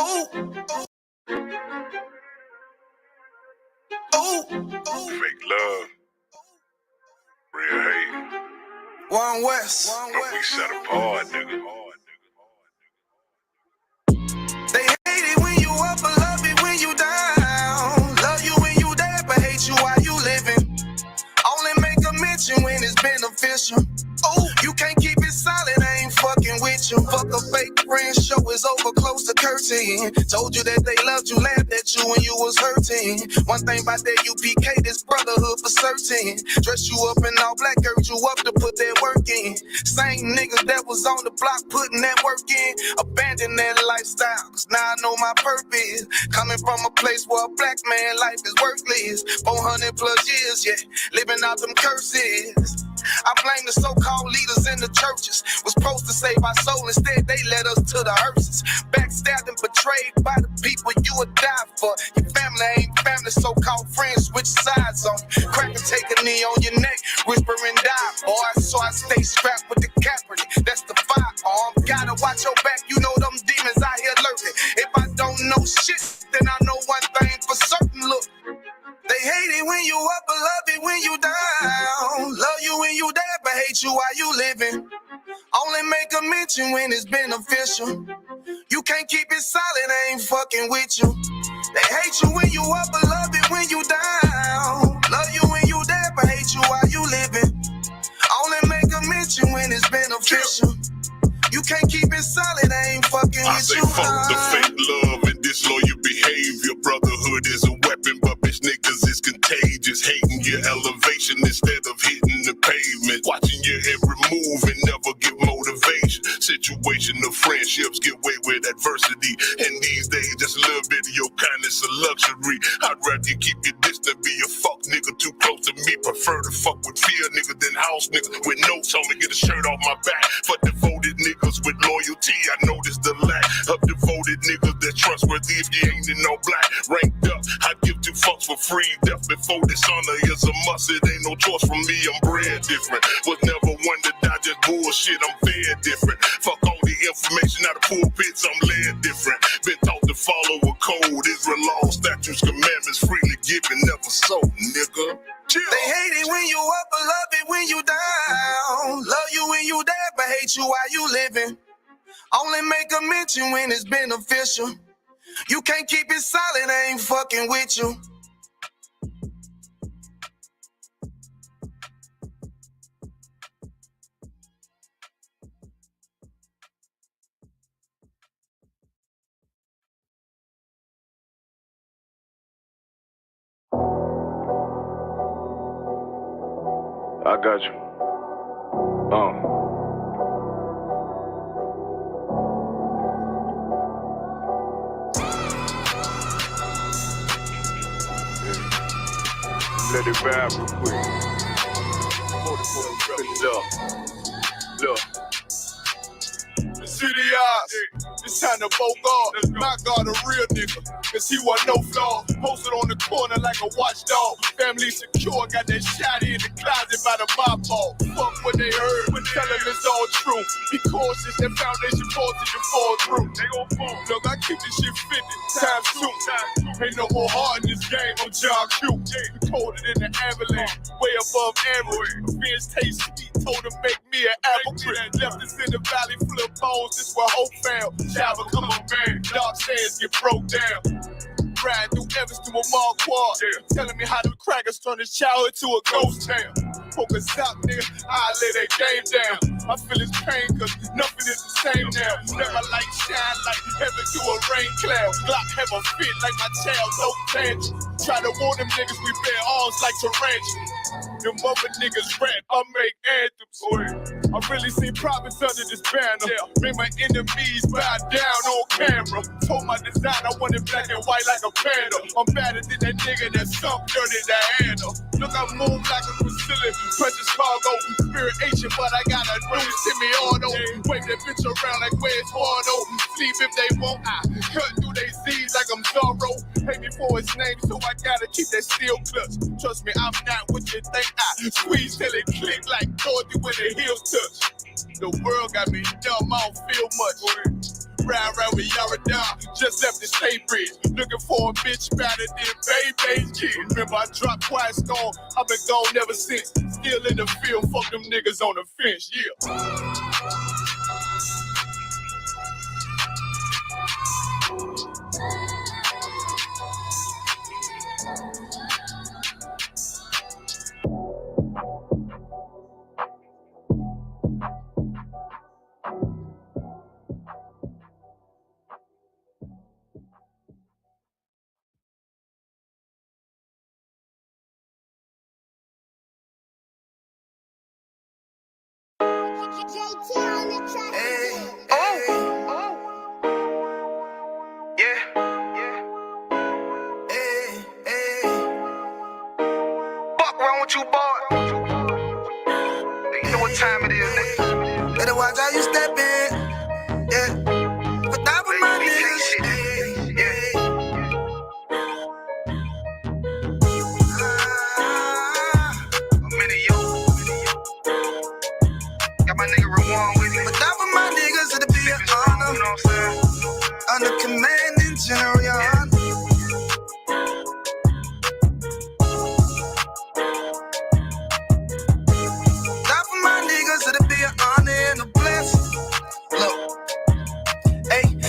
Fake love, real hate. One West. But we set apart, nigga. They hate it when you up, but love it when you down. Love you when you dead, but hate you while you living. Only make a mention when it's beneficial. You can't keep it solid, I ain't fucking with you. Fuck a fake friend, show is over, close to curtain. Told you that they loved you, laughed at you when you was hurting. One thing about that ISUPK, this brotherhood for certain. Dress you up in all black, urge you up to put that work in. Same niggas that was on the block putting that work in. Abandon that lifestyle, cause now I know my purpose. Coming from a place where a black man life is worthless. 400 plus years, yeah, living out them curses. I blame the so-called leaders in the churches. Was supposed to save our soul, instead they led us to the hearses. Backstabbed and betrayed by the people you would die for. Your family ain't family, so-called friends switch sides on you. Crack and take a knee on your neck, whisper and die, boy. So I stay strapped with the Kaepernick, that's the firearm. Gotta watch your back, you know them demons out here lurking. If I don't know shit, then I know one thing for certain, look. They hate it when you up, but love it when you down. Love you when you dead, but hate you while you living. Only make a mention when it's beneficial. You can't keep it solid, I ain't fucking with you. They hate you when you up, but love it when you down. Love you when you dead, but hate you while you living. Only make a mention when it's beneficial. You can't keep it solid, I ain't fucking with you. I say fuck the fake love and disloyal behavior. Brotherhood is a weapon, but bitch niggas is contagious. Hating your elevation instead of hitting the pavement. Watching your every move and never get motivation. Situation of friendships get way with adversity. And these days, just a little bit of your kindness a luxury. I'd rather you keep your distance, be a fuck nigga too close to me. Prefer to fuck with fear nigga than house nigga with notes on me. Get a shirt off my back for devoted niggas with loyalty. I noticed the lack of devoted niggas that's trustworthy if you ain't in no black. Ranked up, I give 2 fucks for free. Death before dishonor is a must. It ain't no choice from me, I'm bred different. Was never one to die, just bullshit, I'm fed different. Fuck all the information out of pulpits, I'm led different. Been taught to follow a code, Israel law, statutes, commandments, freely given, never sold, nigga. Chill. They hate it when you up, but love it when you down. Love you when you dead, but hate you while you living. Only make a mention when it's beneficial. You can't keep it solid, I ain't fucking with you. I got you. Let it vibe real quick. Look. The city eyes, it's time to vote God. My God, a real nigga, cause he wasn't no flaw. Posted on the corner like a watchdog. Family secure, got that shotty in the closet by the mob ball. Fuck what they heard, tell them it's all true. Be cautious, that foundation voltage and fall through. They gon' fall. Look, I keep this shit 50 times 2. Ain't no more heart in this game, I'm John Q. Colder than the avalanche, way above average. Beers taste sweet, told him make me an apple crisp. Left us in the valley full of bones, this where hope found. Java, come on, man, dark sands get broke down. Riding through Evans to a mall quad, telling me how the crackers turn his childhood to a ghost town. Focus out, nigga, I lay that game down. I feel his pain, cause nothing is the same now. Let my light shine like heaven through a rain cloud. Glock have a fit like my child, no tangent. Try to warn them niggas, we bear arms like tarantulas. Them other niggas rap, I make anthems. I really seen prophets under this banner. Made my enemies bow down on camera. Told my design I wanted black and white like a panda. I'm better than that nigga that sunk dirty Diana. Look, I move like a Brazilian, precious cargo, spirit ancient, but I got a new semi-auto. Wave that bitch around like where's Wardo. Sleep if they won't, I cut through they Z's like I'm Zorro. Pay me for his name, so I gotta keep that steel clutch. Trust me, I'm not what you think. I squeeze till it click like Dorothy when the heels touch. The world got me dumb, I don't feel much. Ride around with Yara down, just left the state bridge. Looking for a bitch better than Baby G. Remember I dropped Quiet Storm, I've been gone ever since. Still in the field, fuck them niggas on the fence, yeah. You boy, you know what time it is, nigga. Better watch how you step in, yeah. But that was my niggas, yeah. A minute, yo. Got my nigga Ramon with me. But that was my niggas, it'll be an honor. You know what I'm saying? Under commanding general, your honor.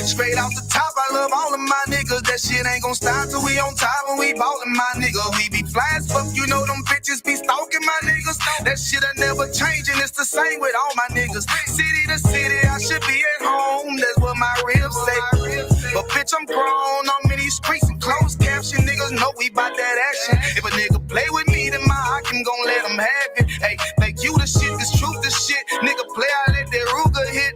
Straight off the top, I love all of my niggas. That shit ain't gon' stop till we on top when we ballin', my nigga. We be fly as fuck, you know them bitches be stalking my niggas. That shit'll never change, and it's the same with all my niggas. City to city, I should be at home. That's what my ribs say. But bitch, I'm grown. I'm in these streets and closed caption. Niggas know we bout that action. If a nigga play with me, then my Hakim gon' let him have it. Hey, make you the shit, this truth the shit. Nigga play, I let that Ruger hit.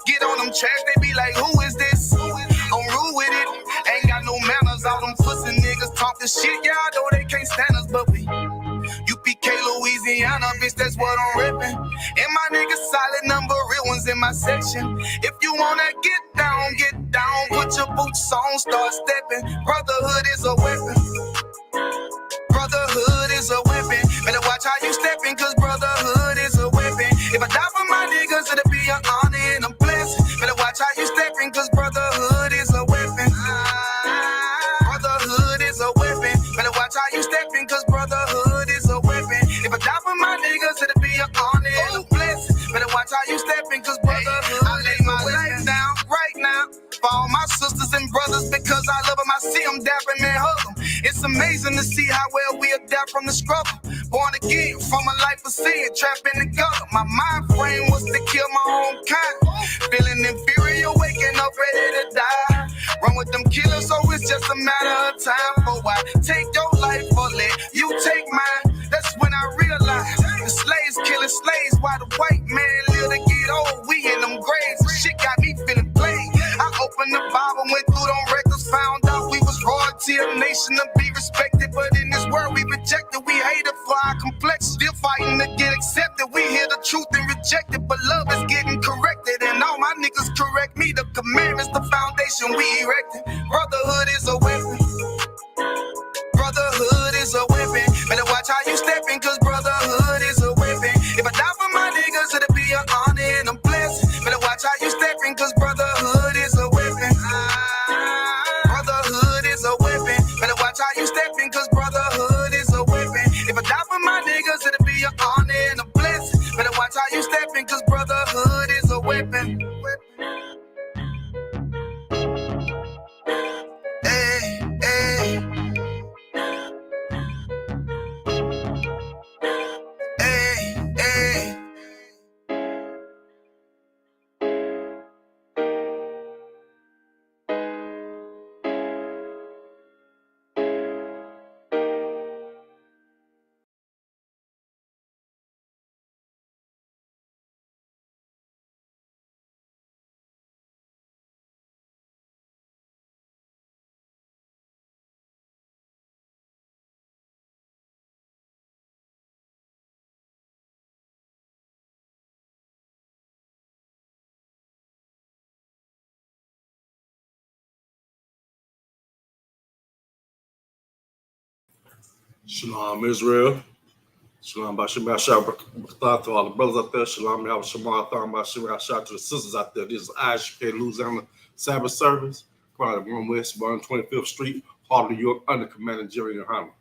Get on them tracks, they be like, who is this? I'm rude with it. Ain't got no manners. All them pussy niggas talking shit. Y'all know they can't stand us, but we UPK, Louisiana, bitch, that's what I'm ripping. And my niggas solid number, real ones in my section. If you wanna get down, put your boots on, start stepping. Brotherhood is a weapon. Brotherhood is a weapon. Better watch how you stepping, cause brotherhood is a weapon. If I die for my niggas, it'll be an honor and a blessing. Better watch how you stepping, cause brotherhood is a weapon. Brotherhood is a weapon. Better watch how you stepping, cause brotherhood is a weapon. If I die for my niggas, it'll be an honor and a blessing. Better watch how you stepping, cause brotherhood I lay my life down right now for all my sisters and brothers, because I love them. I see them dapping and hug them. It's amazing to see how well we adapt from the struggle. Born again from a life of sin, trapped in the gutter. My mind frame was to kill my own kind. Feeling inferior, waking up ready to die. Run with them killers, so it's just a matter of time. For I take your life or let you take mine. That's when I realized the slaves killing slaves while the white man live to get old. We in them graves, shit got me feeling played. I opened the Bible, went through them records, found out we was royalty, a nation to be respected. But in this world we rejected, we hated for our complexion. Still fighting to get accepted. We hear the truth and reject it, but love is getting corrected. And all my niggas correct me. The commandments, the foundation we erected. Brotherhood is a weapon. Brotherhood is a weapon. Better watch how you stepping, cause brotherhood is a weapon. If I die for my niggas, it'll be an honor and a blessing. Better watch how you stepping, cause brotherhood is a weapon. Brotherhood is a weapon. Better watch how you stepping, cause brotherhood is a weapon. If I die for my niggas, it'll be an honor and a blessing. Better watch how you stepping, cause brotherhood is a weapon. Hey, hey. Hey, hey. Shalom, Israel. Shalom Bashim Ashab to all the brothers out there. Shalom Al Shamar Thon Bashim Ashab to the sisters out there. This is ISUPK Louisiana Sabbath service. Part of 1 West 125th Street, Harlem, New York, under Commander Jerry Yohana.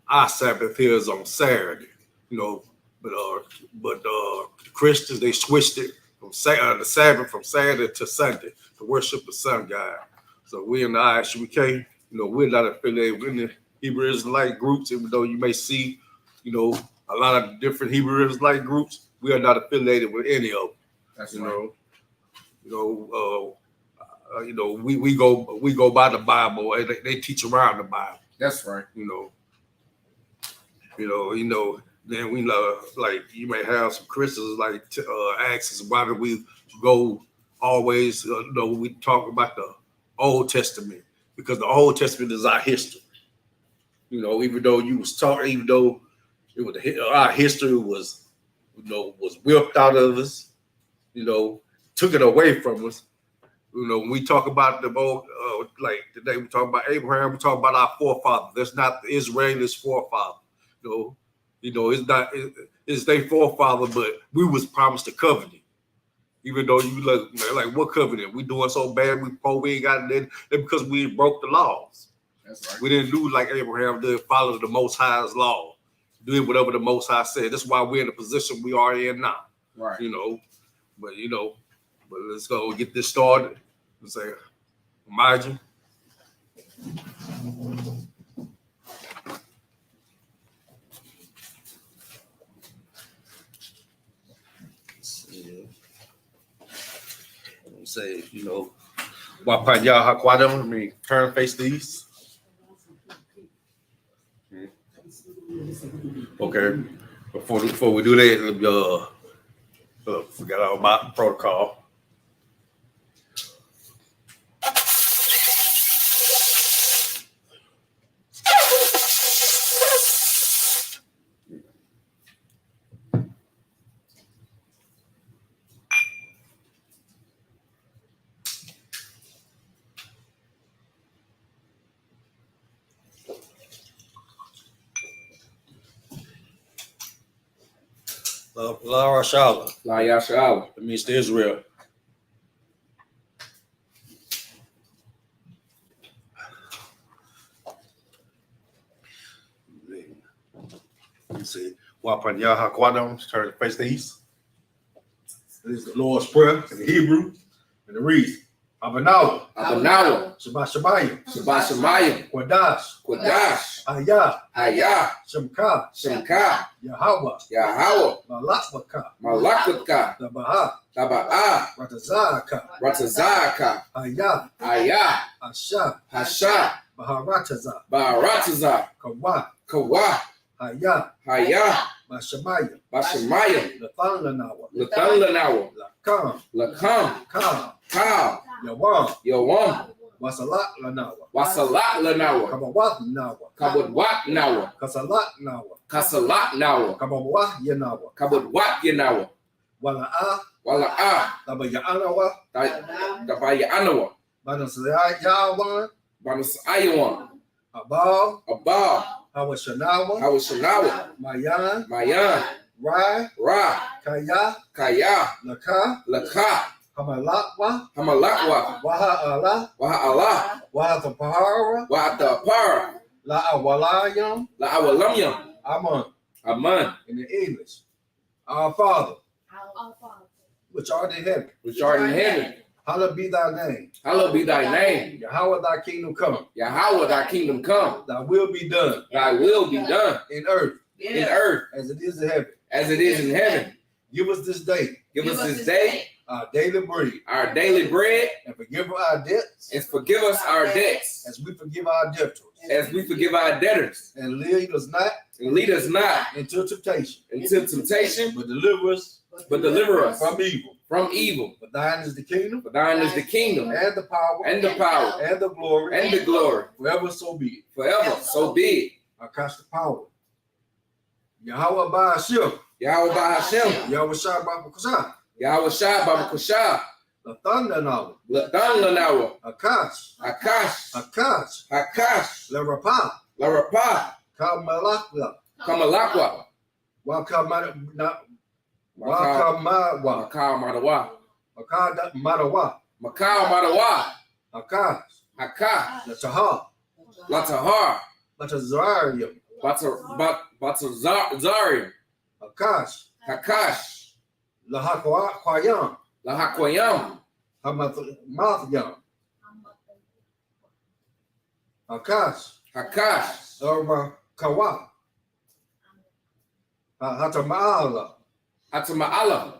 Our Sabbath here is on Saturday, but the Christians, they switched it from the Sabbath from Saturday to Sunday to worship the sun god. So we in the ISUPK, we're not affiliated with the Hebrew Israelite groups, even though you may see, a lot of different Hebrew Israelite groups. We are not affiliated with any of them. That's right. We go by the Bible, and they teach around the Bible. That's right. Then we like you may have some Christians like ask us why do we go always we talk about the Old Testament, because the Old Testament is our history. Even though you was talking, even though it was our history was was whipped out of us, took it away from us. When we talk about the old, like today, we talk about Abraham, we talk about our forefathers. That's not the Israelis' forefather. It's not, it's their forefather, but we was promised a covenant. Even though you look like what covenant? We doing so bad, we ain't got it, because we broke the laws. That's right. We didn't do like Abraham did, follow the Most High's law, doing whatever the Most High said. That's why we're in the position we are in now. Right. But let's go get this started. Let's say, imagine. Say, Wapanya Hakwadam, I mean, turn face the east. Okay. Before we do that, forgot all about the protocol. La Rashala. La Yashala. It means to Israel. Let's see. Wapanya Hakwadam, turn face the east. This is the Lord's Prayer in the Hebrew and the reads. Abanawa. Abanawa. Shabbat Shemayim. Shabbat Shemayim. Quadash. Quadash. Hayah. Hayah. Shemka. Shemka. Yahweh. Yahweh. Malakbaka. Malakbaka. Tabaha. Taba'a. Ratazaka. Ratazaka. Hayah. Hayah. Asha. Hasha. Baharataza. Barataza. Kawa. Kawa. Hayah. Hayah. Bashamayim. Bashamayim. Lathan Lanawa. Lathan Lanawa. Lakam. Lakam. Kam. Ka. Yawam. Yawam. Wasalat Lanawa. Wasalat Lanawa. Kabawat Nawa. Kabudwat Nawa. Kasalat Nawa. Kasalat Nawa. Kabawah Yanawa. Kabudwat Yanawa. Wala'a. Wala'a. Tabayanawa. Tabaya Anawa. Banasayawan. Banasayawan. Abal. Abal. Hawashanawa. Hawashanawa. Mayan. Mayan. Ra. Ra. Kaya. Kaya. Laka. Laka. Hamalakwa. Hamalakwa. Waha Allah. Wahatapahara. Wahatapara. La'awalayam. La'awalamyam. Aman. In the English. Our Father. Which art in heaven. Which art in heaven. Hallowed be thy name. Hallowed be thy name. Yahweh thy kingdom come. Yahweh thy kingdom come. Thy will be done. Thy will be done. In earth. In earth. As it is in heaven. As it is in heaven. Give us this day. Give us this day. Our daily bread. Our daily bread. And forgive our debts. And forgive us our debts. As we forgive our debtors. As we forgive our debtors. And lead us not. And lead us not. Into temptation. Into temptation. But deliver us. But deliver us. From evil. From evil. For thine is the kingdom. For thine is the kingdom. And the power. And the power. And the glory. And the glory. Forever so be it. Forever so be it. I cast the power. Yahweh by Hashem. Yahweh by Hashem. Yahweh Shai Baba Kusha. Yahweh Shai Baba Kusha. Lathan Lanawa. Lathan Lanawa. Akash. Akash. Akash. Akash. Lerapa. La Rapa, Kamalakla, Kamalakwa, Wakamadawa, Makao Madawa, Madawa, Makao Madawa, Akas, Haka, Lataha, Latahar, Latazarium, Batazarium, Akas, Hakash, Lahakwayam, Lahakwayam, Hamathayam, Akas, Hakash, Kawa, Hatamaala, Atamaala,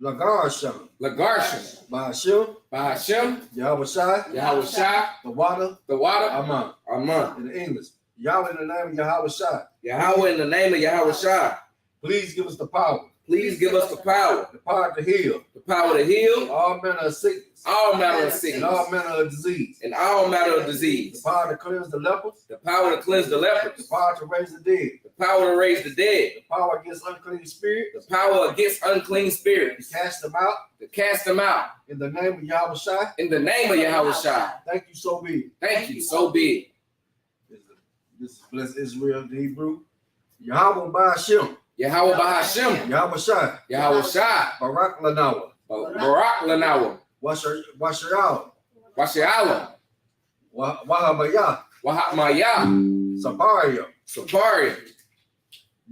Lagarsham, Lagarshan, Bahashim, Bahashim, Yahweh Yahweh Shai, the water, the water, Aman, Aman. in the English. Yahweh in the name of Yahweh Shai. Yahweh in the name of Yahweh Shai, Please give us the power. please give us the power To heal to heal all manner of sickness all manner of and sickness all manner of disease. and all manner of The disease, power to cleanse the lepers, the power to cleanse the the lepers, power to raise the dead, the power to raise the dead, the power against unclean spirits, the power against unclean to spirits, cast them out to cast them out in the name of Yahweh Shai. in the name of Yahweh Shai. Thank you so be. Thank you, so be it. This is bless Israel, the Hebrew. Yahweh Ba'ashim, Yahweh Bahashim, Yahweh Shai, Yahweh Shai, Barak Lanawa, Barak Lanawa, Washayal, Washiala, Wahabaya, Wahatmaya, Sabaria, Safaria,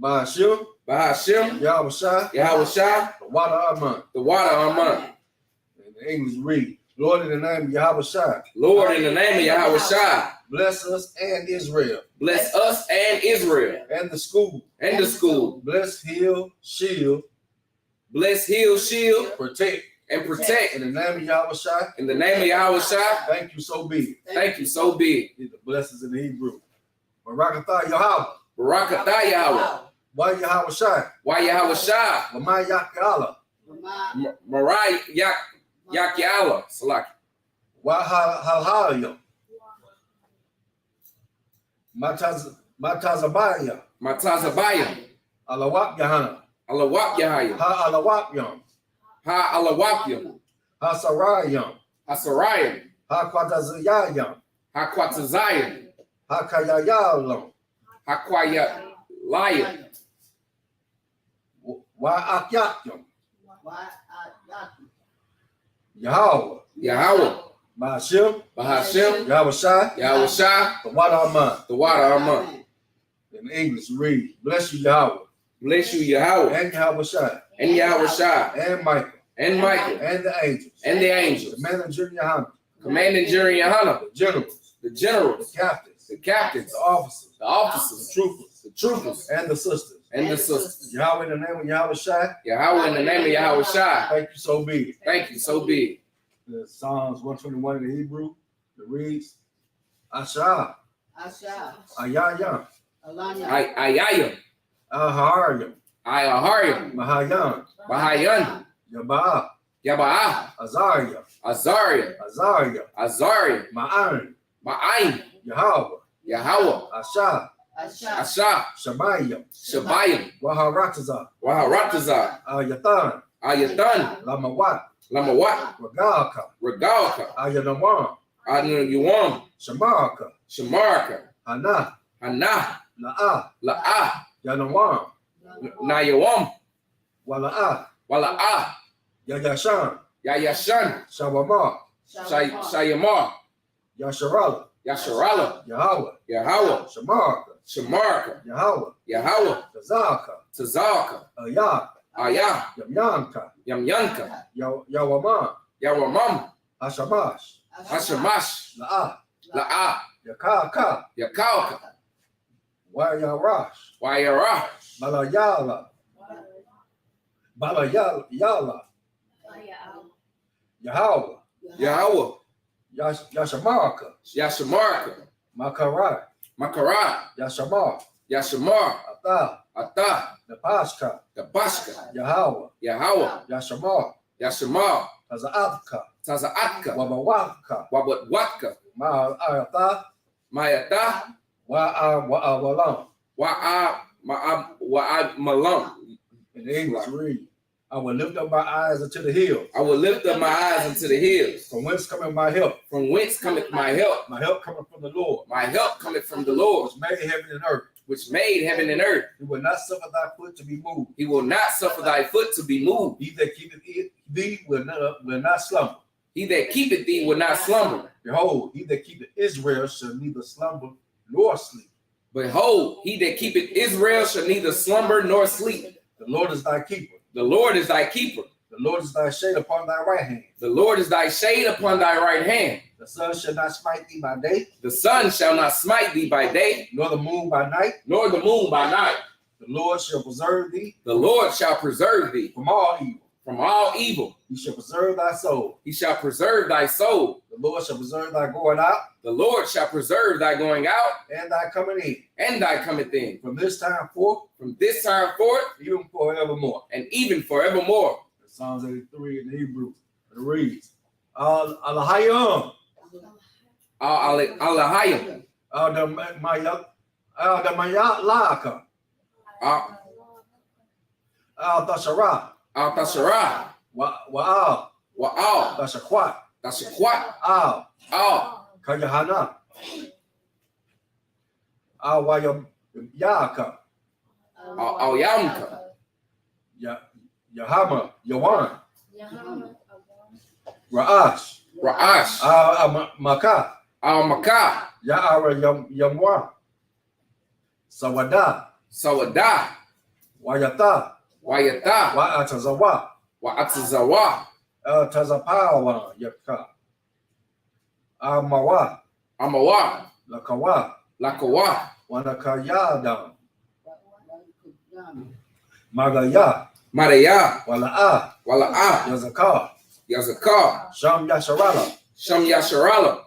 Ba'ashim, Bahashim, Yahweh Shai, Yahweh Shai, Water Aman. the water Aman. In the English read, Lord, in the name of Yahweh Shai, Lord, in the name of Yahweh Shai, bless us and Israel bless us and Israel and the school. and the school. Bless, heal, shield, Bless, heal, shield, protect. and protect. In the name of Yahweh Shai, In the name of Yahweh Shai, thank you, so be it. thank you, so be it. These are blessings in the Hebrew. Barakatah Yahweh, Barakatah Yahweh. why Yahweh Shai, Why Yahweh Shai? Lamai Yakala, Mariah Yakyala. Salaki. why Halhalayim, Matazabaya, Matazabayim. Alawak Yahana, Alawak Yahayim. Ha Alawak Yam, Ha Alawakyam. Ha Sarayam, Hasarayim. Ha Quatazayam, Ha Quatazayim. Ha Kayayalam, Ha Quayalayim. why Akyakyam, Yahweh, Yahweh. Ba'ashim, Bahashim. Yahweh Shai, Yahweh Shai. the water Aman. The water Aman. In English, read, bless you, Yahweh, Bless you, Yahweh. and Yahweh Shai, And Yahweh Shai. and Michael, And Michael. and the angels, And the angels. the men of Junior Hana, Commanding General Yohana. the generals, The the generals. captains, The captains. the officers, The the officers. troopers, The troopers. and the sisters. And the sisters. Yahweh, in the name of Yahweh Shai, Yahweh, in the name of Yahweh Shai. thank you, so be it. Thank you, so be it. The Psalms 121 in the Hebrew, it reads, Asha, Ayayam, Ayayim. Aharyam, Ayaharyim. Mahayan, Bahayan. Yabaa, Yaba'ah. Azariah, Azariah. Azariah, Azariah. Ma'an, Ma'ayin. Yahweh, Yahweh. Asha, Asha. Shamayim, Shabayim. Waharatazah, Waharatazah. Ayathan, Ayatan. Lamawat, Lamawat. Ragalka, Regalka. Ayanawan, Anuyuam. Shamarka, Shamarka. Hana, Hana. La'ah, La'ah. Yanawan, Nayawam. Wala'ah, Wala'ah. Yayashan, Yayashan. Shawamar, Shayamar. Yasharala, Yasharala. Yahweh, Yahweh. Shamarka, Shamarka. Yahweh, Yahweh. Tazaka, Tazalka. Ayak, Ayah. Yamyanka, Yamyanka. Yawamam, Yawamam. Hashamash, Hashamash. La'ah, La'ah. Yakaka, Yakauka. Wayarash, Wayarah. Balayala, Balayala, Yahweh, Yahweh. Yashamarka, Yashamarka. Makarai, Makarat. Yashamar, Yashamar. Atah, Atah. Nepashka, Dabashka. Yahweh, Yahweh. Yashamar, Yashamar. Tazaatka, Tazaatka. Wabawatka, Wabutwatka. Ma'ayata, Mayata. Wa'awalam. Wa'ab malam. In the English, read, I will lift up my eyes unto the hills. I will lift up my eyes unto the hills. From whence cometh my help? From whence cometh my help? My help cometh from the Lord. My help cometh from the Lord, Which made heaven and earth. which made heaven and earth. He will not suffer thy foot to be moved. He will not suffer thy foot to be moved. He that keepeth thee will not slumber. He that keepeth thee will not slumber. Behold, he that keepeth Israel shall neither slumber nor sleep. Behold, he that keepeth Israel shall neither slumber nor sleep. The Lord is thy keeper. The Lord is thy keeper. The Lord is thy shade upon thy right hand. The Lord is thy shade upon thy right hand. The sun shall not smite thee by day, The sun shall not smite thee by day, nor the moon by night. nor the moon by night. The Lord shall preserve thee The Lord shall preserve thee from all evil. from all evil. He shall preserve thy soul. He shall preserve thy soul. The Lord shall preserve thy going out The Lord shall preserve thy going out and thy coming in and thy coming in from this time forth, from this time forth even forevermore. and even forevermore. Psalms 83 in the Hebrew. It reads, Alahayim, Alahayim, Mayalaka, Al-Tashara, Al-Tashara, Wa'al, Wa'al, Tashakwat, Tashakwat, Al Al, Kayahana, Al Wayaka, Al-Yamka, Yahama, Yawan, Ra'ash, Ra'ash, Al Maka, Al-Makah, Ya'ara Yamwa, Sawada, Sawada, Wayata, Wayata, Wa'atazawa, Wa'atzawa, Tazapawa Yaka, Amawa, Amawa, Lakawa, Lakawa, Wanakayada, Magaya, Maraya, Wala'a, Wala'a, Yazaka, Yazakar, Sham Yasharala, Sham Yasharala,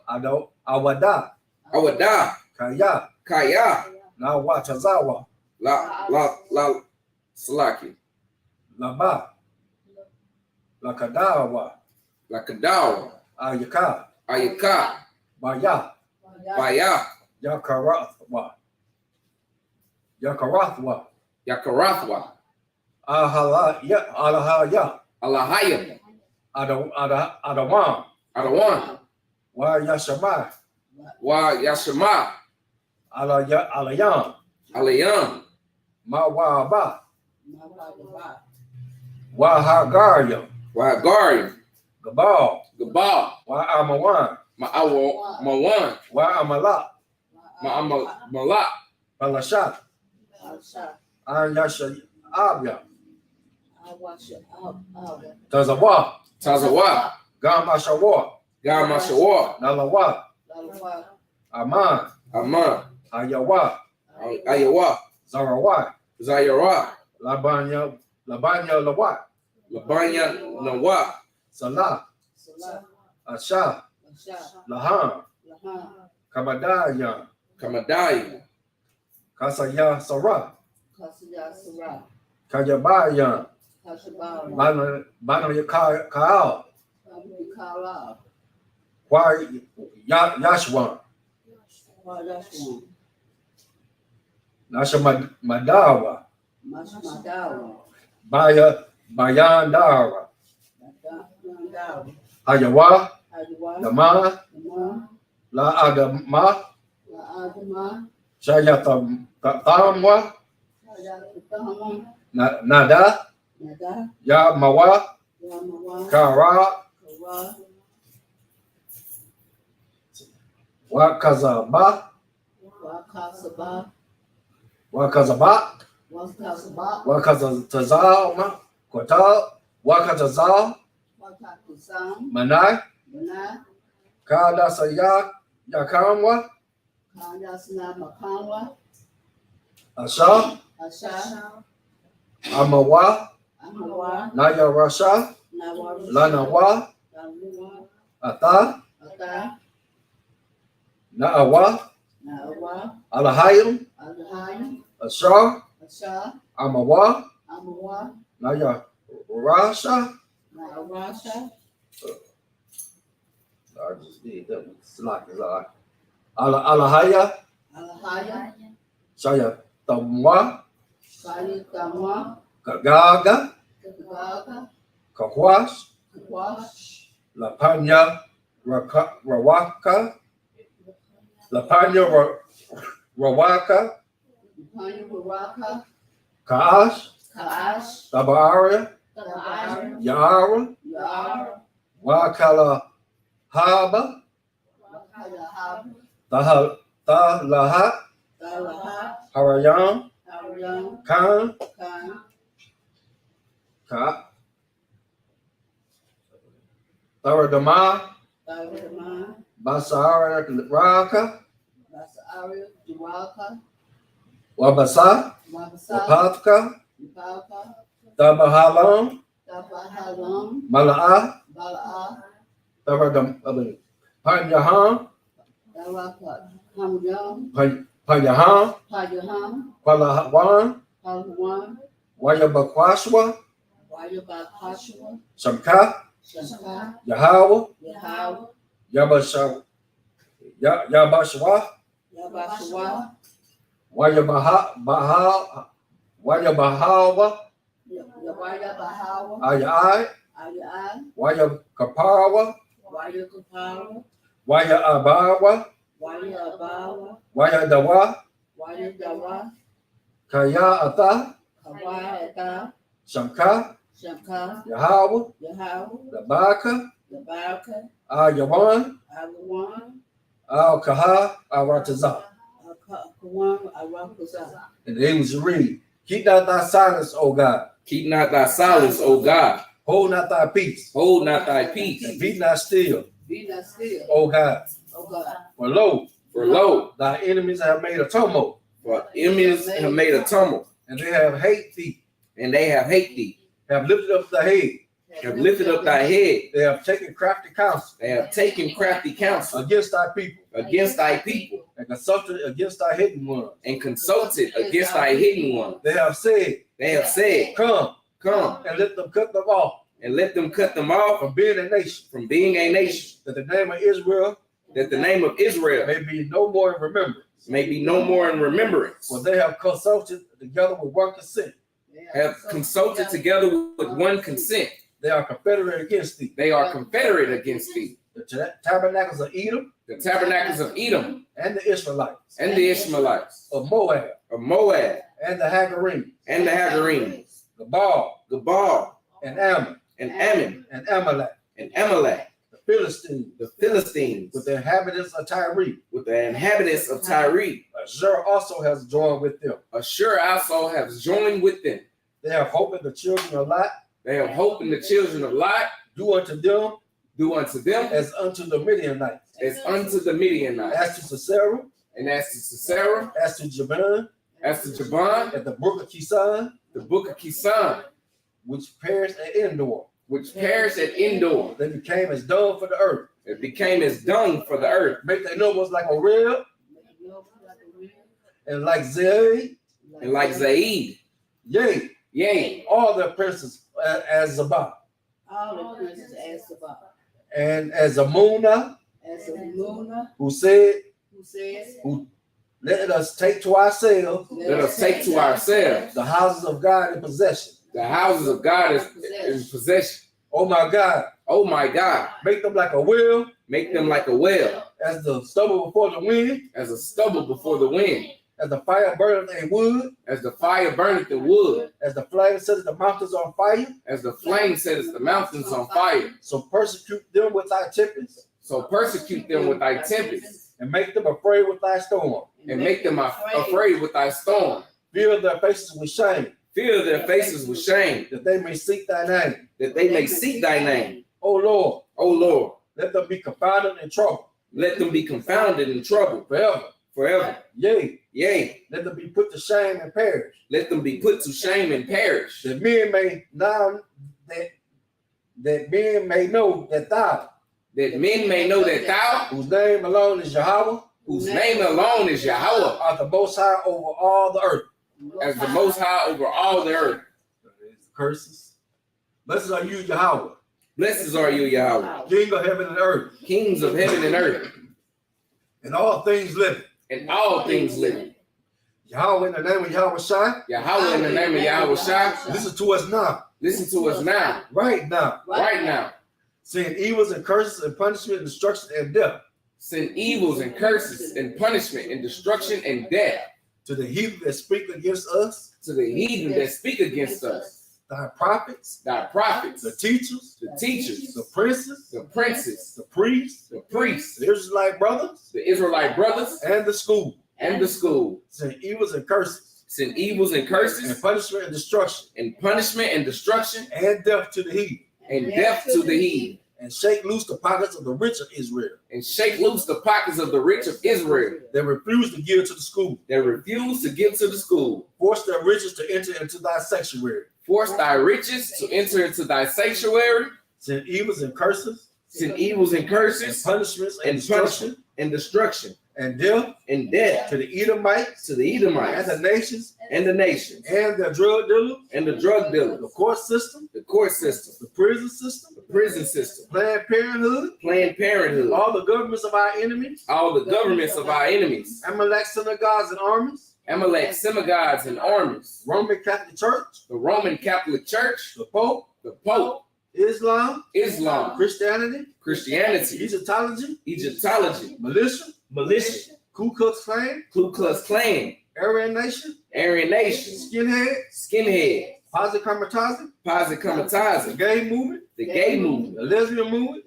Awada, Awada, Kaya, Kaya, Nawatazawa, La Salaki, Laba, Lakadawa, Lakadawa, Ayaka, Ayaka, Baya, Baya, Yakarathwa, Yakarathwa, Alahaya, Alahayim, Adawan, Adawan, Wa Yashama, Wa Yashama, Alayam, Alayam, Mawaba, Wa Hagarya, Wa Hagari, Gabal, Gabal, Wa Amawan, Mawan, Wa Amala, Malak, Balashat, Ayasha Abya, Tazawa, Tazawa, Gamashawa, Gamashawa, Nalawa, Aman, Aman, Ayawa, Ayawa, Zarawa, Zayara, Labanya Lawat, Labanya Nawa, Salah, Asha, Lahan, Kamadaya, Kamadai, Kasaya Sarah, Kajabaya, Bana Kaal, Yashwan, Nasha Madawa, Bayandara, Hayawa, Dama, La Adama, Shayatamwa, Nada, Ya Mawa, Kara, Wakazaba, Wakazazama, Kota, Wakazazal, Manai, Kada Sayak, Yakamwa, Asha, Amawa, Naya Rasha, Lanawa, Ata, Naawa, Alahayim, Asha, Amawa, Naya Rasha. I just need them slack is all. Alahaya, Saya Tamwa, Kagaga, Kawash, Lapanya Rawaka, Lapanya Rawaka, Kaash, Tabaria, Yara, Wakala Haba, Talahat, Harayan, Khan, Ka, Taradama, Basara Raka, Wabasa, Wapatka, Tabahalam, Mala'a, Taradam, Panyahan, Panyahan, Palawan, Wayabakwaswa, Shamka, Yahweh, Yabashwa, Wayabahawa, Ayai, Wayakaparawa, Wayaabawa, Wayadawa, Kaya'ata, Shamka, Yahweh, Labaka, Ayawan, Al-Kaha, Aratazah. And they was read, keep not thy silence, O God. Keep not thy silence, O God. Hold not thy peace. Hold not thy peace. And be not still, O God. For lo, thy enemies have made a tumult. For enemies have made a tumult. And they have hate thee. And they have hate thee. Have lifted up thy head. Have lifted up thy head. They have taken crafty counsel. They have taken crafty counsel against thy people. Against thy people. And consulted against thy hidden ones. And consulted against thy hidden ones. They have said, Come, and let them cut them off. And let them cut them off from being a nation. From being a nation. That the name of Israel. That the name of Israel may be no more in remembrance. May be no more in remembrance. For they have consulted together with one consent. Have consulted together with one consent. They are confederate against thee. They are confederate against thee. The tabernacles of Edom. The tabernacles of Edom. And the Israelites. And the Ishmaelites. Of Moab. Of Moab. And the Hagarenes. And the Hagarenes. Gabal. And Ammon. And Ammon. And Amalek. And Amalek. The Philistines. With the inhabitants of Tyre. With the inhabitants of Tyre. Ashur also has joined with them. Ashur also has joined with them. They have hope in the children of Lot. They have hope in the children of Lot. Do unto them as unto the Midianites. As unto the Midianites. As to Sisera. And as to Sisera. As to Jabin. As to Jabin. At the brook of Kisan. The brook of Kisan. Which perished at Endor. They became as dung for the earth. It became as dung for the earth. Make their nobles like a rib. And like Zaid. And like Zaid. Yea. All their princes as Zabah. And as Amunah. Who said. Let us take to ourselves. The houses of God in possession. The houses of God is in possession. Oh my God. Make them like a wheel. As the stubble before the wind. As the fire burneth in wood. As the flame setteth the mountains on fire. So persecute them with thy tempests. And make them afraid with thy storm. Fill their faces with shame. That they may seek thy name. O Lord. Let them be confounded in trouble. Forever. Yea. Let them be put to shame and perish. That men may know that thou. Whose name alone is Yahweh. Art the most high over all the earth. As the most high over all the earth. Curses. Blessed are you, Yahweh. King of heaven and earth. Kings of heaven and earth. And all things living. Yahweh in the name of Yahweh Shai. Listen Listen to us now. Listen to us now. Right now. Right now. Send evils and curses and punishment and destruction and death. Send evils and curses and punishment and destruction and death. To the heathen that speak against us. To the heathen that speak against us. Thy prophets. Thy prophets. The teachers. The teachers. The princes. The princes. The priests. The priests. The Israelite brothers. The Israelite brothers. And the school. And the school. Send evils and curses. Send evils and curses. And punishment and destruction. And punishment and destruction. And death to the heathen. And death to the heathen. And shake loose the pockets of the rich of Israel. And shake loose the pockets of the rich of Israel. That refuse to give to the school. That refuse to give to the school. Force their riches to enter into thy sanctuary. Force thy riches to enter into thy sanctuary. Send evils and curses. Send evils and curses. And punishments and destruction. And destruction. And death. And death. To the Edomites. To the Edomites. And the nations. And the nations. And the drug dealers. And the drug dealers. The court system. The court system. The prison system. The prison system. Planned Parenthood. Planned Parenthood. All the governments of our enemies. All the governments of our enemies. Amalek synagogues and armies. Amalek synagogues and armies. Roman Catholic Church. The Roman Catholic Church. The Pope. The Pope. Islam. Christianity. Egyptology. Militia. Ku Klux Klan. Aryan Nation. Skinhead. Posse Comitazi. The gay movement. The lesbian movement.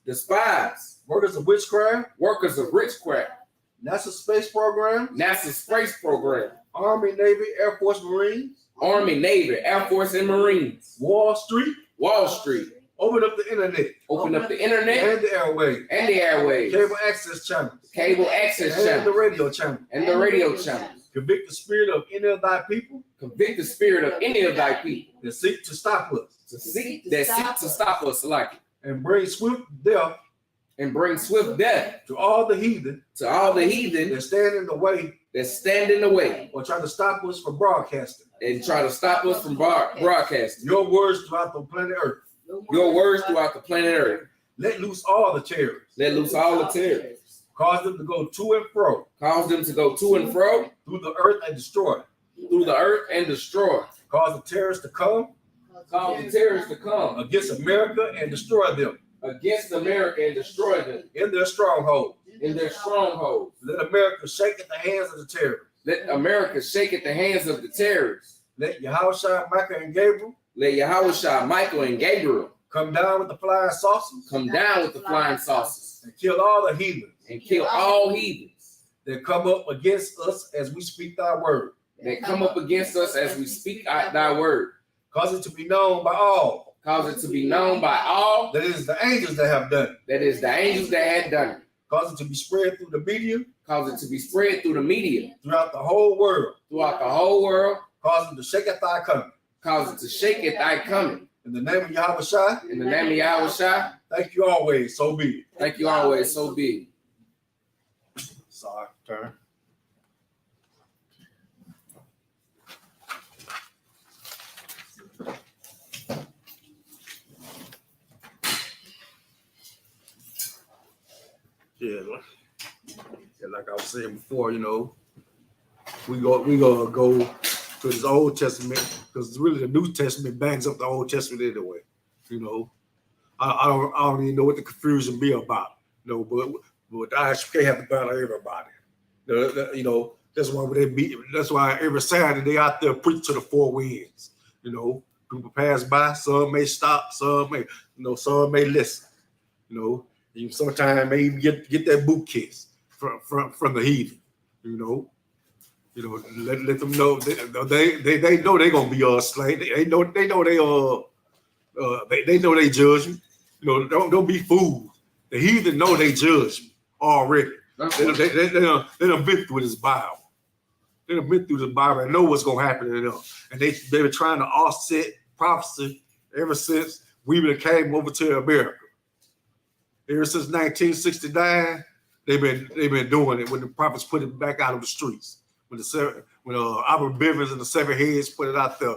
The spies. Workers of witchcraft. NASA space program. Army, Navy, Air Force, Marines. and Marines. Wall Street. Open up the internet. And the airwaves. Cable access channels. And the radio channel. Convict the spirit of any of thy people. That seek to stop us. And bring swift death. To all the heathen. That stand in the way. Or try to stop us from broadcasting. Your words throughout the planet Earth. Let loose all the terrorists. Cause them to go to and fro. Through the earth and destroy. Cause the terrorists to come. Against America and destroy them. In their stronghold. Let America shake at the hands of the terrorists. Let Yahushua, Michael, and Gabriel come down with the flying saucers. And kill all the heathens. That come up against us as we speak thy word. Cause it to be known by all. That it is the angels that have done it. Cause it to be spread through the media. Throughout the whole world. Cause it to shake at thy coming. In the name of Yahushua. Thank you always. So be it. Sorry, turn. Yeah, like I was saying before, we gonna go to this Old Testament because really the New Testament bangs up the Old Testament anyway. I don't even know what the confusion be about. But the ISUPK have to battle everybody. That's why every Saturday they out there preach to the four winds. People pass by, some may stop, some may listen. You sometimes may even get that boot kiss from the heathen. Let them know they know they're gonna be slain. They know they judge me. Don't be fooled. The heathen know they judge me already. They done been through this Bible. They done been through the Bible and know what's gonna happen to them. And they were trying to offset prophecy ever since we came over to America. Ever since 1969, they've been doing it when the prophets put it back out of the streets. When Albert Bivens and the Seven Heads put it out there,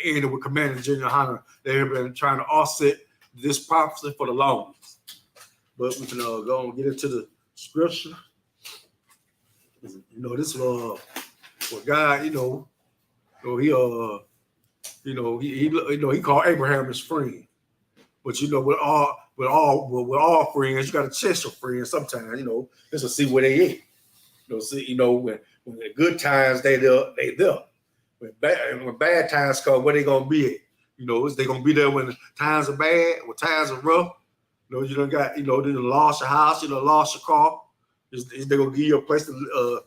ended with Commander General Hunter, they have been trying to offset this prophecy for the longest. But we can go and get into the scripture. This what God, So he called Abraham his friend. But with all friends, you got to test your friends sometimes. Just to see where they at. When the good times they there. When bad times come, where they gonna be at? Is they gonna be there when times are bad, when times are rough? You done got, they done lost your house, lost your car. Is they gonna give you a place to,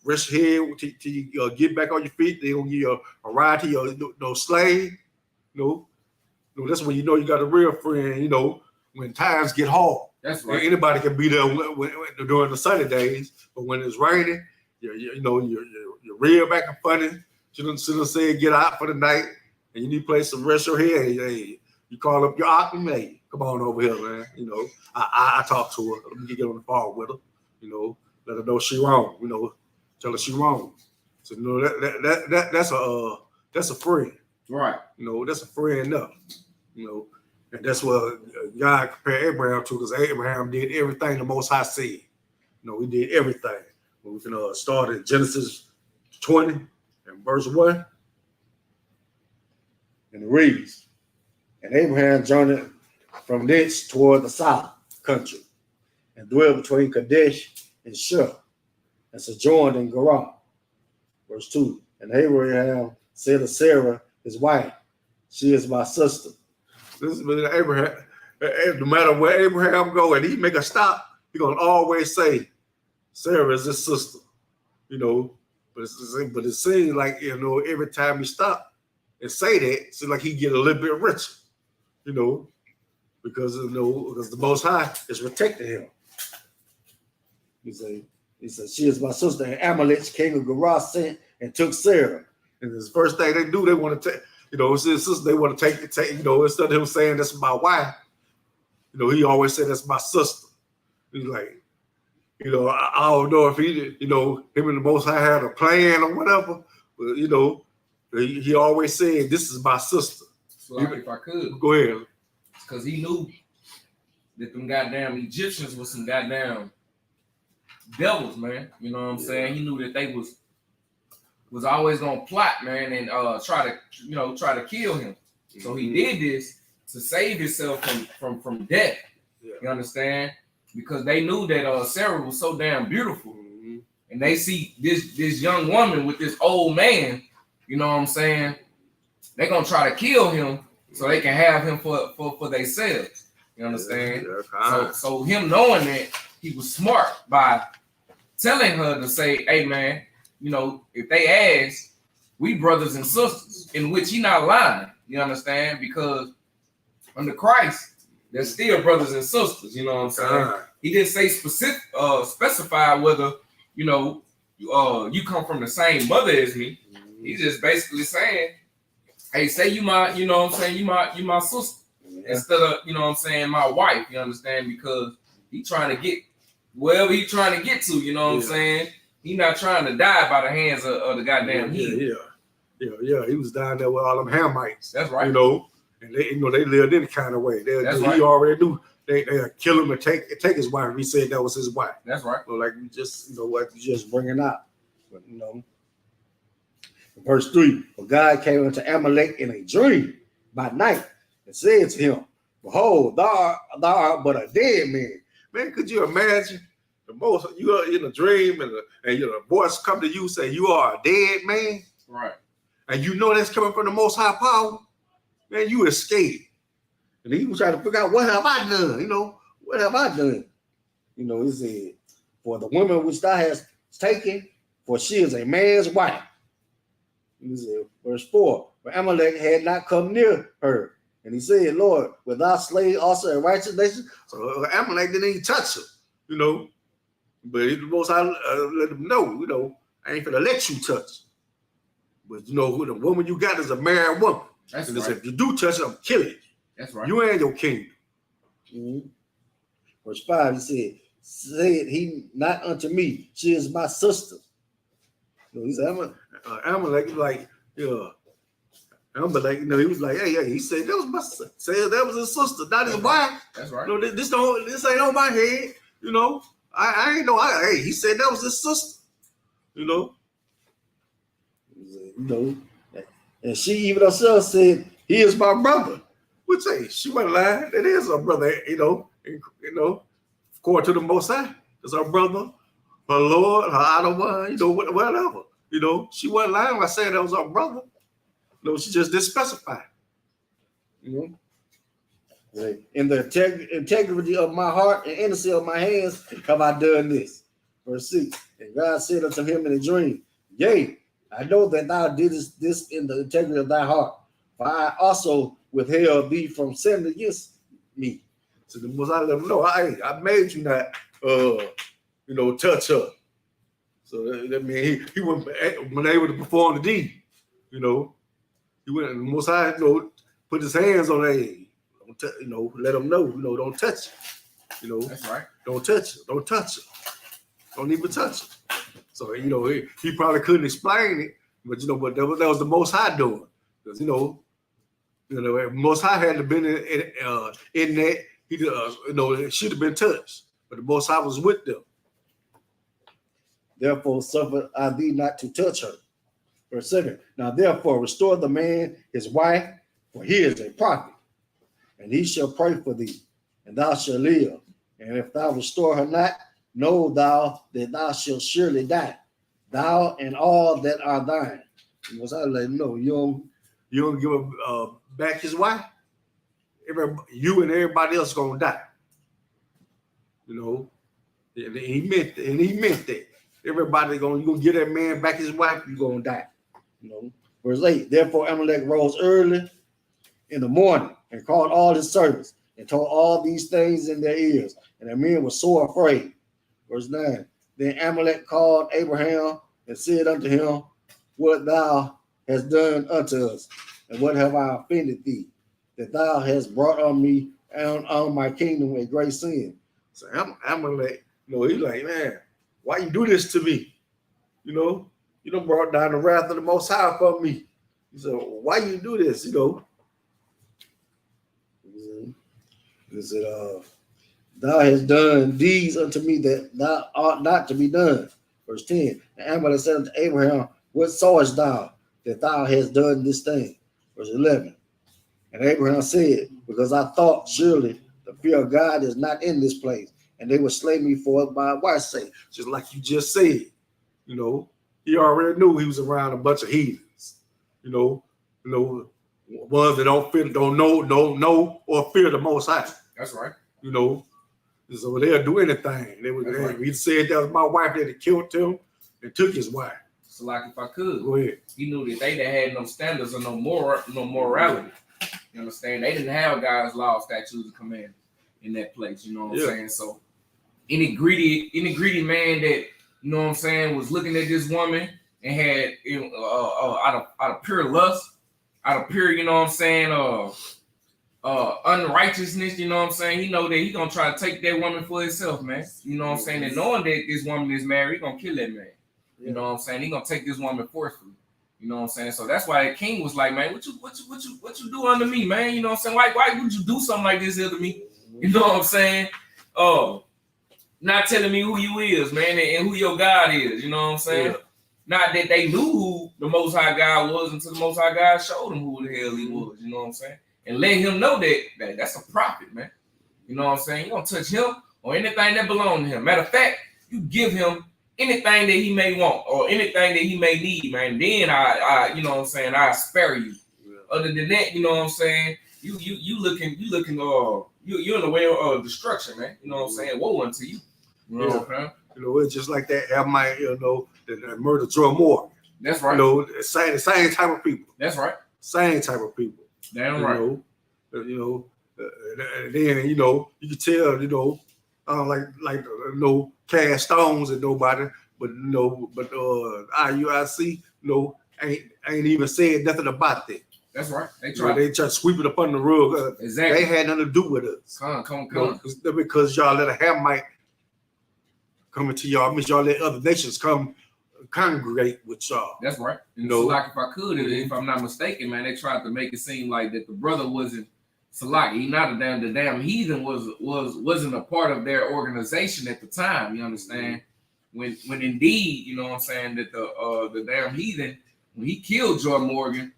rest your head till you get back on your feet? They gonna give you a ride to your slave? That's when you got a real friend. When times get hard. That's right. Anybody can be there during the sunny days, but when it's raining, you're real back and funny. You done said get out for the night, and you need a place to rest your head. Hey, you call up your aunt, hey, come on over here, man. I talk to her. Let me get on the phone with her. Let her know she wrong. Tell her she wrong. So that's a friend. Right. That's a friend enough. And that's what God compared Abraham to, because Abraham did everything the Most High said. He did everything. We can start in Genesis 20 and verse 1. And it reads, and Abraham journeyed from thence toward the south country, and dwelt between Kadesh and Shur, and sojourned in Gerar. Verse 2, and Abraham said to Sarah, his wife, she is my sister. This is Abraham. No matter where Abraham go and he make a stop, he's gonna always say, Sarah is his sister. But it seems like every time he stop and say that, it seems like he get a little bit richer. Because the Most High is protecting him. He said, she is my sister. And Amalek, king of Gerar, sent and took Sarah. And the first thing they do, they want to take. It's his sister. They want to take. Instead of him saying that's my wife, he always said that's my sister. He's like, I don't know if he, him and the Most High had a plan or whatever. But he always said, "This is my sister." So if I could, go ahead. Because he knew that them goddamn Egyptians was some goddamn devils, man. You know what I'm saying? He knew that they was always gonna plot, man, and try to kill him. Mm-hmm. So he did this to save himself from death. Yeah. You understand? Because they knew that Sarah was so damn beautiful, mm-hmm. and they see this young woman with this old man. You know what I'm saying? They're gonna try to kill him so they can have him for themselves. You understand? Yeah, so him knowing that, he was smart by telling her to say, "Hey, man, if they ask, we brothers and sisters," in which he not lying, you understand? Because under Christ, they're still brothers and sisters, you know what I'm saying? He didn't say specify whether, you come from the same mother as me. He's just basically saying, hey, say you my, you know what I'm saying, you my sister, instead of, my wife, you understand? Because he trying to get wherever he trying to get to, you know what I'm saying? He not trying to die by the hands of the goddamn heathen. Yeah. He was down there with all them Hamites. That's right. And they, they lived in kind of way. That's right. He already knew they kill him and take his wife. He said that was his wife. That's right. So like you just, like you just bringing up. But verse 3, but God came unto Amalek in a dream by night and said to him, behold, thou art but a dead man. Man, could you imagine? You are in a dream and the voice come to you say you are a dead man, right? And that's coming from the Most High power. Man, you are scared, and he was trying to figure out what have I done. What have I done? He said, for the woman which thou hast taken, for she is a man's wife. He said, verse 4, but Amalek had not come near her, and he said, Lord, will thou slay also a righteous nation? So Amalek didn't even touch her, But the Most High let him know, I ain't gonna let you touch. But who the woman you got is a married woman. That's and right. If you do touch her, I'm killing you. That's right. You and your kingdom. Mm-hmm. Verse 5, he said he not unto me, she is my sister. He said, Amalek, like, Amalek, he was like, hey, he said that was my sister. Said that was his sister, not his wife. That's right. This ain't on my head, I ain't know. He said that was his sister, You know, and she even herself said, "He is my brother." Which she wasn't lying. It is her brother. According to the Most High, it's her brother, her Lord, her idol one. Whatever. She wasn't lying by saying that was her brother. She just didn't specify. In the integrity of my heart and innocency of my hands have I done this. Verse 6. And God said unto him in a dream, Yea, I know that thou didst this in the integrity of thy heart, for I also withheld thee from sinning against me. So the Most High let him know, I made you not touch her. So that means he wasn't able to perform the deed. He went, the Most High, put his hands on her. Let him know, don't touch it. That's right. Don't touch it. Don't touch it. Don't even touch it. So, he probably couldn't explain it, but that was the Most High doing. Because, Most High had to been in that, it should have been touched. But the Most High was with them. Therefore suffer I thee not to touch her. Verse 7. Now therefore restore the man his wife, for he is a prophet, and he shall pray for thee, and thou shalt live. And if thou restore her not, know thou that thou shalt surely die, thou and all that are thine. Because I let him know, you don't give back his wife, you and everybody else gonna die. And he meant that. Everybody you gonna give that man back his wife, you gonna die. Verse 8. Therefore Amalek rose early in the morning and called all his servants and told all these things in their ears, and the men were sore afraid. Verse 9. Then Amalek called Abraham and said unto him, What thou hast done unto us, and what have I offended thee, that thou hast brought on me and on my kingdom a great sin? So Amalek, he's like, man, why you do this to me? You done brought down the wrath of the Most High upon me. He said, why you do this? He said, thou hast done deeds unto me that thou ought not to be done. Verse 10. And Amalek said unto Abraham, What sawest thou that thou hast done this thing? Verse 11. And Abraham said, Because I thought surely the fear of God is not in this place, and they will slay me for my wife's sake. Just like you just said, he already knew he was around a bunch of heathens, ones that don't know or fear the Most High. That's right. So they'll do anything. He said that was my wife that had killed him and took his wife. So like if I could, go ahead. He knew that they had no standards or no morality. You understand? They didn't have God's law, statutes, and commandments in that place. You know what I'm saying? So any greedy man that, was looking at this woman and had out of pure lust, out of pure, unrighteousness, he know that he gonna try to take that woman for himself, man. And knowing that this woman is married, he gonna kill that man. He gonna take this woman forcefully. So that's why the king was like, man, what you do unto me, man? Why would you do something like this to me? Not telling me who you is, man, and who your God is. Not that they knew who the Most High God was until the Most High God showed them who the hell he was. And let him know that that's a prophet, man. You don't touch him or anything that belongs to him. Matter of fact, you give him anything that he may want or anything that he may need, man. Then I spare you. Yeah. Other than that, you looking, you're in the way of destruction, man. Woe unto you. It's just like that Amite, that murder Joe Moore. That's right. Same type of people. That's right. Same type of people. Damn right. Then you can tell, cast stones at nobody, but IUIC, ain't even said nothing about that. That's right. They try to sweep it up under the rug. Exactly. They had nothing to do with us. Come. Because y'all let a Hamite come into y'all, means y'all let other nations come congregate with y'all. That's right. So like if I could, if I'm not mistaken, man, they tried to make it seem like that the brother wasn't Salaki. He not the damn heathen wasn't a part of their organization at the time. You understand? When indeed, that the damn heathen when he killed Joy Morgan,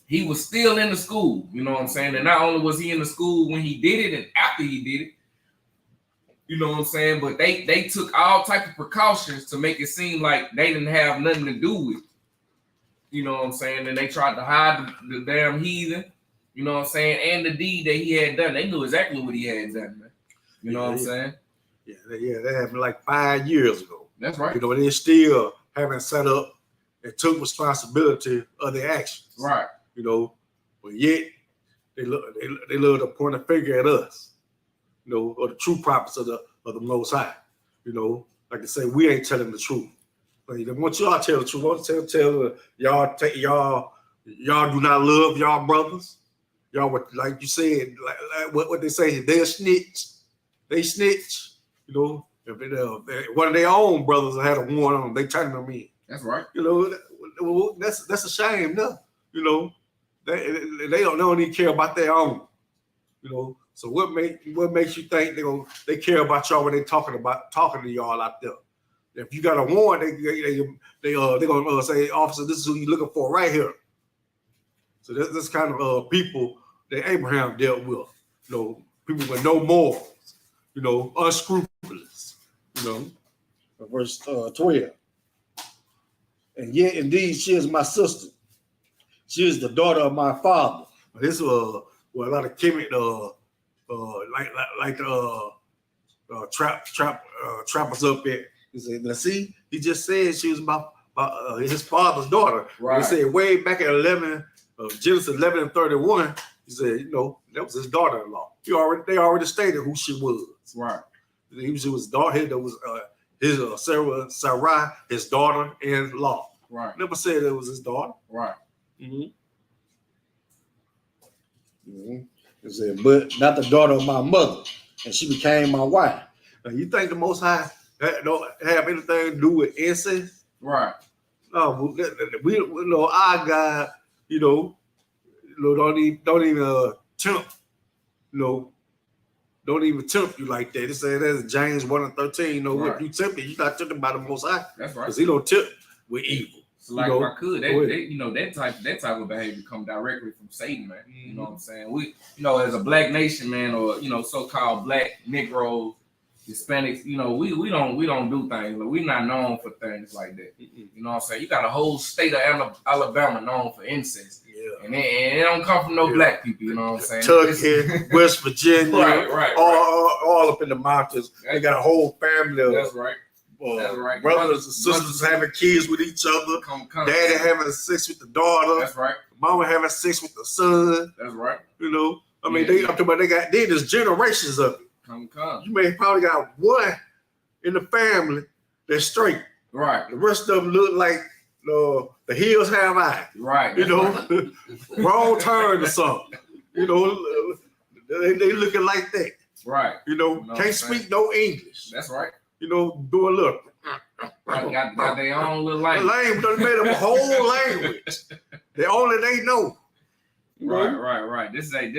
he was still in the school. You know what I'm saying? And not only was he in the school when he did it and after he did it, you know what I'm saying? But they took all type of precautions to make it seem like they didn't have nothing to do with it. You know what I'm saying? And they tried to hide the damn heathen, you know what I'm saying? And the deed that he had done. They knew exactly what he had done, man. You know what I'm saying? Yeah, that happened like 5 years ago. That's right. You know, they still haven't set up and took responsibility of their actions. Right. You know, but yet they love to point a finger at us. You know, or the true prophets of the Most High. You know, like I say, we ain't telling the truth. But once y'all tell the truth, once tell y'all do not love y'all brothers. Y'all would, like you said, like what they say, they'll snitch. They snitch. You know, if one of their own brothers had a warrant on them, they turn them in. That's right. You know, that's a shame, no. You know, they don't even care about their own. You know, so what makes you think they care about y'all when they talking to y'all out there? If you got a warrant, they gonna say, officer, this is who you looking for right here. So that's kind of people that Abraham dealt with. You know, people with no morals. You know, unscrupulous. You know, verse 12. And yet, indeed, she is my sister. She is the daughter of my father. This was a lot of Kemet, trappers up there. He said, now see, he just said she was about his father's daughter. Right. He said way back at Genesis 11 and 31, he said, you know, that was his daughter-in-law. They already stated who she was. Right. She was daughter. That was his Sarai, his daughter-in-law. Right. Never said it was his daughter. Right. It said, but not the daughter of my mother, and she became my wife. Now, you think the Most High don't have anything to do with incest? Right. No, we know our God, you know, don't even tempt, you know, don't even tempt you like that. It says that's James 1 and 13. You know, if you tempted, you're not tempted by the Most High. That's right. Because he don't tempt with evil. So like, you know, if I could, that type of behavior come directly from Satan, man. You know what I'm saying? We, you know, as a black nation, man, or you know, so-called black Negroes, Hispanics, you know, we don't do things. Like, we're not known for things like that. You know what I'm saying? You got a whole state of Alabama known for incest. Yeah. And it don't come from no black people, you know what I'm saying? Tuckhead, West Virginia, right. All up in the mountains. They got a whole family of that's right. That's right. Brothers and sisters having kids with each other. Daddy having sex with the daughter. That's right. Mama having sex with the son. That's right. You know, I mean, I'm talking about there's generations of it. You may probably got one in the family that's straight. Right. The rest of them look like the hills have eyes. Right. You know, wrong turn or something. You know, they looking like that. Right. You know, can't speak no English. That's right. You know, do a look. Got their own little language. Language done made them a whole language. They know. Right. This ain't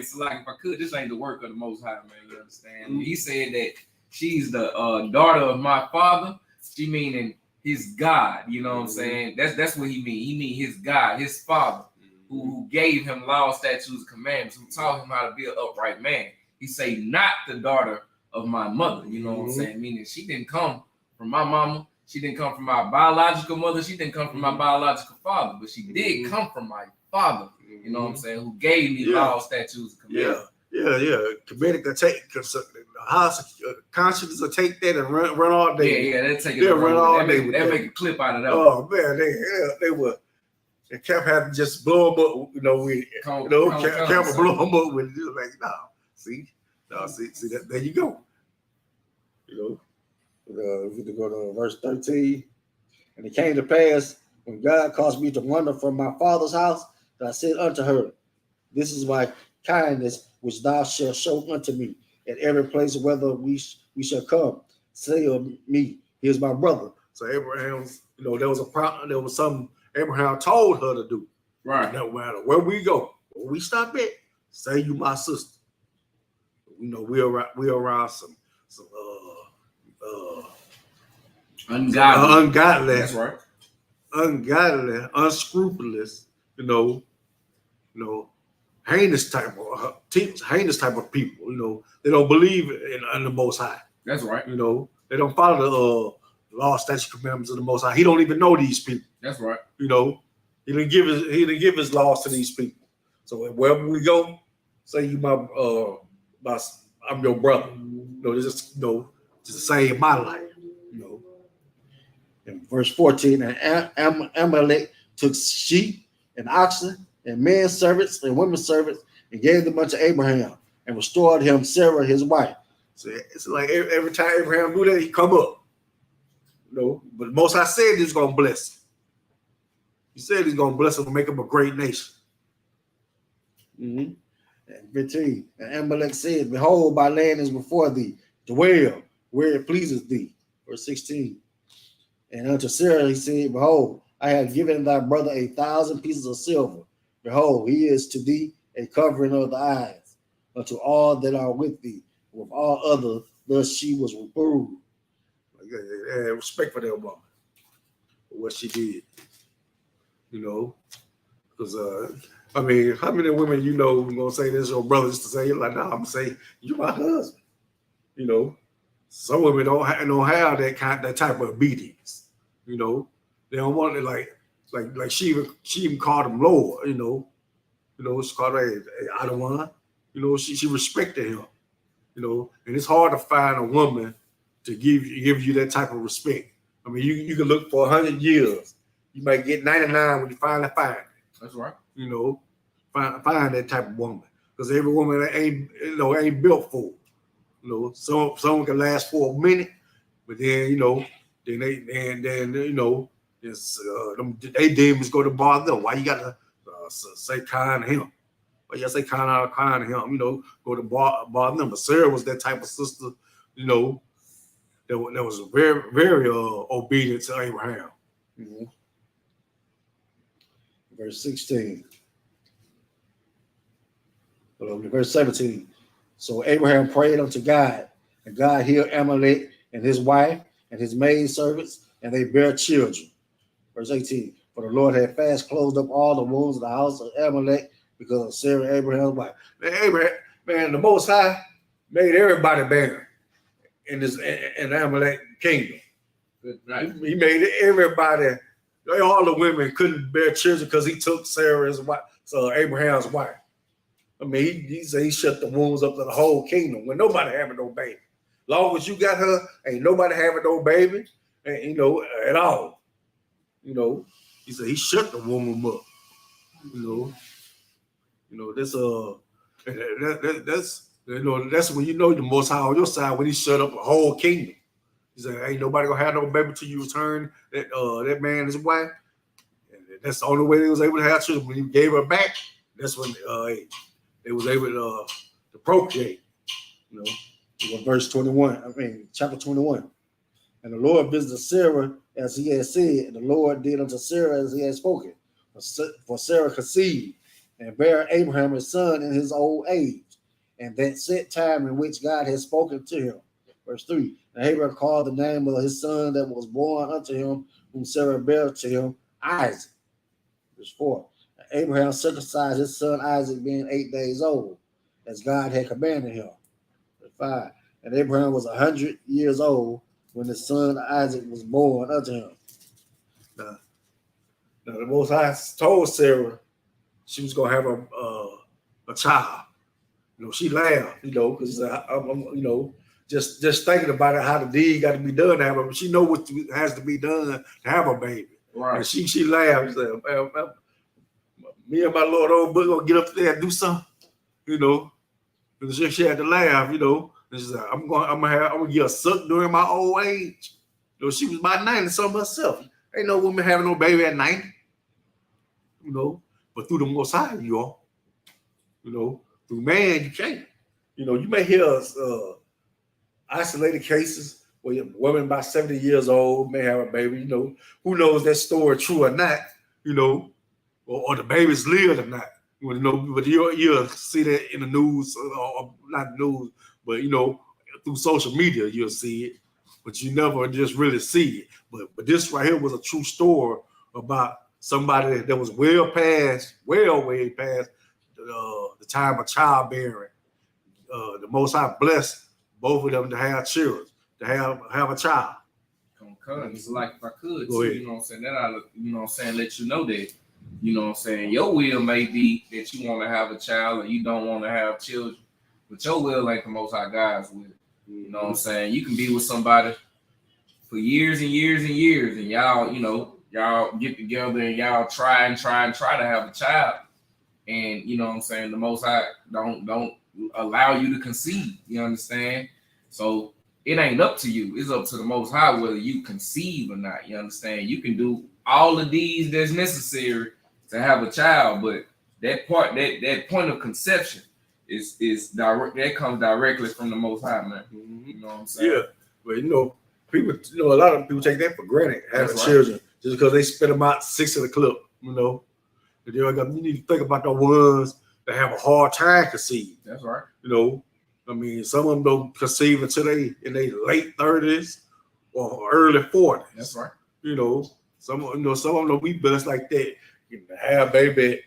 so like, if I could, this ain't the work of the Most High, man. You understand? He said that she's the daughter of my father. She meaning his God. You know what I'm saying? That's what he mean. He mean his God, his father, who gave him law, statutes, and commandments, who taught him how to be an upright man. He say, not the daughter of my mother. You know what I'm saying? Meaning she didn't come from my mama. She didn't come from my biological mother. She didn't come from my biological father, but she did come from my father. You know what I'm saying? Who gave me law, statutes, and commandments. Yeah. Comedic will take the house conscience will take that and run all day. Yeah, they take it. They'll run all day. They make a clip out of that. Oh man, they were. And kept having to just blow them up, you know. Kept blow them up with just like, see that. There you go. You know, we to go to verse 13. And it came to pass when God caused me to wander from my father's house, that I said unto her, this is my kindness which thou shalt show unto me at every place whether we shall come. Say of me, here's my brother. So Abraham's, you know, there was something Abraham told her to do. Right. No matter where we go, where we stop at, say you my sister. You know, we're around some ungodly. That's right. ungodly, unscrupulous, heinous type of people. They don't believe in the Most High. That's right. They don't follow the law, statutes, commandments of the Most High. He don't even know these people. That's right. He didn't give his laws to these people. So wherever we go, say you I'm your brother. Just to save my life. In verse 14, and Amalek took sheep and oxen and men servants and women servants and gave them unto Abraham and restored him Sarah his wife. So it's like every time Abraham do that, he come up. But Most High said he's gonna bless him. He said he's gonna bless him and make him a great nation. Mm-hmm. And 15, and Amalek said, behold, my land is before thee, dwell where it pleases thee. Verse 16. And unto Sarah he said, behold, I have given thy brother 1,000 pieces of silver. Behold, he is to thee a covering of the eyes, unto all that are with thee. With all others, thus she was reproved. Respect for that woman, for what she did. Because how many women gonna say this or brothers to say it like, nah, I'm gonna say you my husband. Some women don't have that type of obedience. They don't want it like she even called him Lord. She called her Adawan. She respected him. And it's hard to find a woman to give you that type of respect. You can look for 100 years. You might get 99 when you finally find it. That's right. Find that type of woman, because every woman ain't built for. Someone can last for a minute, but then they demons go to bother them. Why you gotta say kind to him? Why you gotta say kind to him? Go to bother them. But Sarah was that type of sister, that was very, very obedient to Abraham. Mm-hmm. Verse 16. Verse 17. So Abraham prayed unto God, and God healed Amalek and his wife and his maid servants, and they bare children. Verse 18. For the Lord had fast closed up all the wounds of the house of Amalek because of Sarah, Abraham's wife. The Most High made everybody barren in the Amalek kingdom. Right. He made everybody. All the women couldn't bear children because he took Sarah's wife, so Abraham's wife. He said he shut the wounds up to the whole kingdom when nobody having no baby. Long as you got her, ain't nobody having no baby, and at all. He said he shut the woman up. That's when the Most High on your side, when he shut up a whole kingdom. He said, ain't nobody gonna have no baby till you return that man and his wife. And that's the only way they was able to have children. When you gave her back, that's when they was able to procreate. Verse 21, chapter 21. And the Lord visited Sarah as he had said, and the Lord did unto Sarah as he had spoken. For Sarah conceived and bare Abraham his son in his old age, and that set time in which God had spoken to him. Verse 3. And Abraham called the name of his son that was born unto him, whom Sarah bare to him, Isaac. Verse 4. And Abraham circumcised his son Isaac, being 8 days old, as God had commanded him. Verse 5. And Abraham was 100 years old when his son Isaac was born unto him. Now the Most High told Sarah she was gonna have a child. She laughed, because just thinking about it, how the deed got to be done to have her. She know what has to be done to have a baby. Right. And she laughed. She said, me and my Lord old book gonna get up there and do something, Because she had to laugh, And she said, I'm gonna get a suck during my old age. She was about 90 something herself. Ain't no woman having no baby at 90. But through the Most High, through man, you can't. You may hear isolated cases where a woman about 70 years old may have a baby, who knows that story true or not, or the baby's lived or not. But you'll see that in the news, or not news, but through social media, you'll see it, but you never just really see it. But this right here was a true story about somebody that was way past the time of childbearing. The Most High blessed both of them to have children, to have a child. It's like if I could, Go ahead. you know what I'm saying, that I, you know what I'm saying, let you know that, you know what I'm saying, your will may be that you want to have a child or you don't want to have children, but your will ain't the Most High God's will. You know what I'm saying? You can be with somebody for years and years and years, and y'all, you know, y'all get together and y'all try to have a child, and you know what I'm saying, the Most High don't allow you to conceive. You understand? So it ain't up to you. It's up to the Most High whether you conceive or not. You understand? You can do all of these that's necessary to have a child, but that point of conception is direct. That comes directly from the Most High, man. You know what I'm saying? Yeah, but you know, people, you know, a lot of people take that for granted, having That's right. children, just because they spit them out 6 of the clip. You know, but you need to think about the ones that have a hard time conceiving. That's right. You know, I mean, some of them don't conceive until they in their late 30s or early 40s. That's right. You know, some of them don't be blessed like that. You can have baby,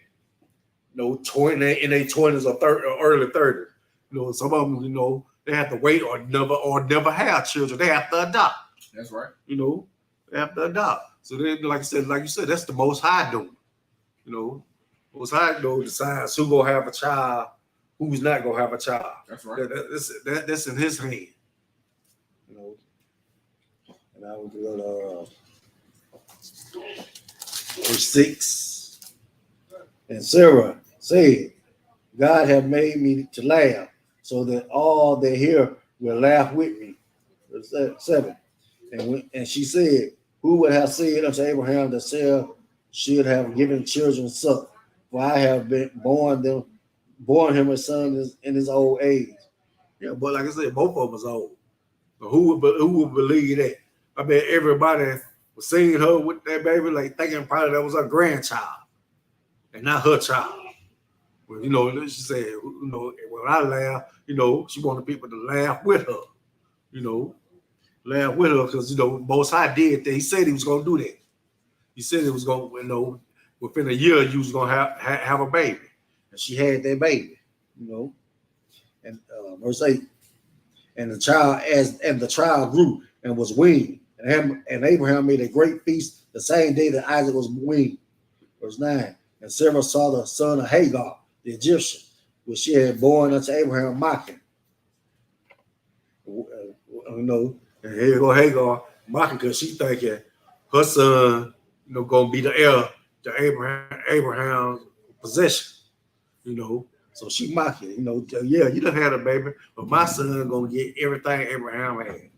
you know, 20 in their 20s or 30 or early 30s. You know, some of them, you know, they have to wait or never have children. They have to adopt. That's right. You know, they have to adopt. So then, like you said, that's the Most High doing. You know, Most High decides who gonna have a child, who's not gonna have a child. That's right. That's in His hand. You know, and I would go to verse 6. And Sarah said, God have made me to laugh, so that all that hear will laugh with me. Verse 7. And she said, who would have said unto Abraham that Sarah should have given children suck? For I have been born him a son in his old age. Yeah, but like I said, both of them is old. But who would believe that? I mean, everybody was seeing her with that baby, like thinking probably that was her grandchild and not her child. Well, you know, she said, you know, when I laugh, you know, she wanted people to laugh with her, you know, laugh with her because, you know, Most High did that. He said he was going to do that. He said it was going to, you know, within a year you was going to have a baby. And she had that baby, you know. And verse 8, and the child grew and was weaned. And Abraham made a great feast the same day that Isaac was weaned. Verse 9, and Sarah saw the son of Hagar, the Egyptian, which she had born unto Abraham, mocking. You know, and here go Hagar mocking because she thinking her son, you know, gonna be the heir to Abraham's possession. You know, so she mocking. You know, yeah, you done had a baby, but my son gonna get everything Abraham had.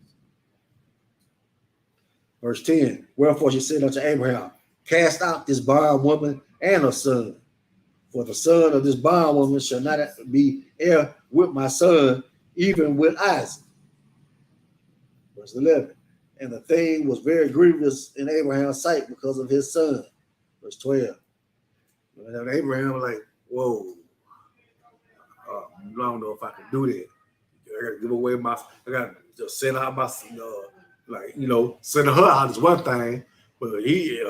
Verse 10, wherefore she said unto Abraham, cast out this bondwoman and her son, for the son of this bondwoman shall not be heir with my son, even with Isaac. Verse 11, and the thing was very grievous in Abraham's sight because of his son. Verse 12, and Abraham was like, whoa, I don't know if I can do that. I got to give away I got to send out my, like, you know, sending her out is one thing, but she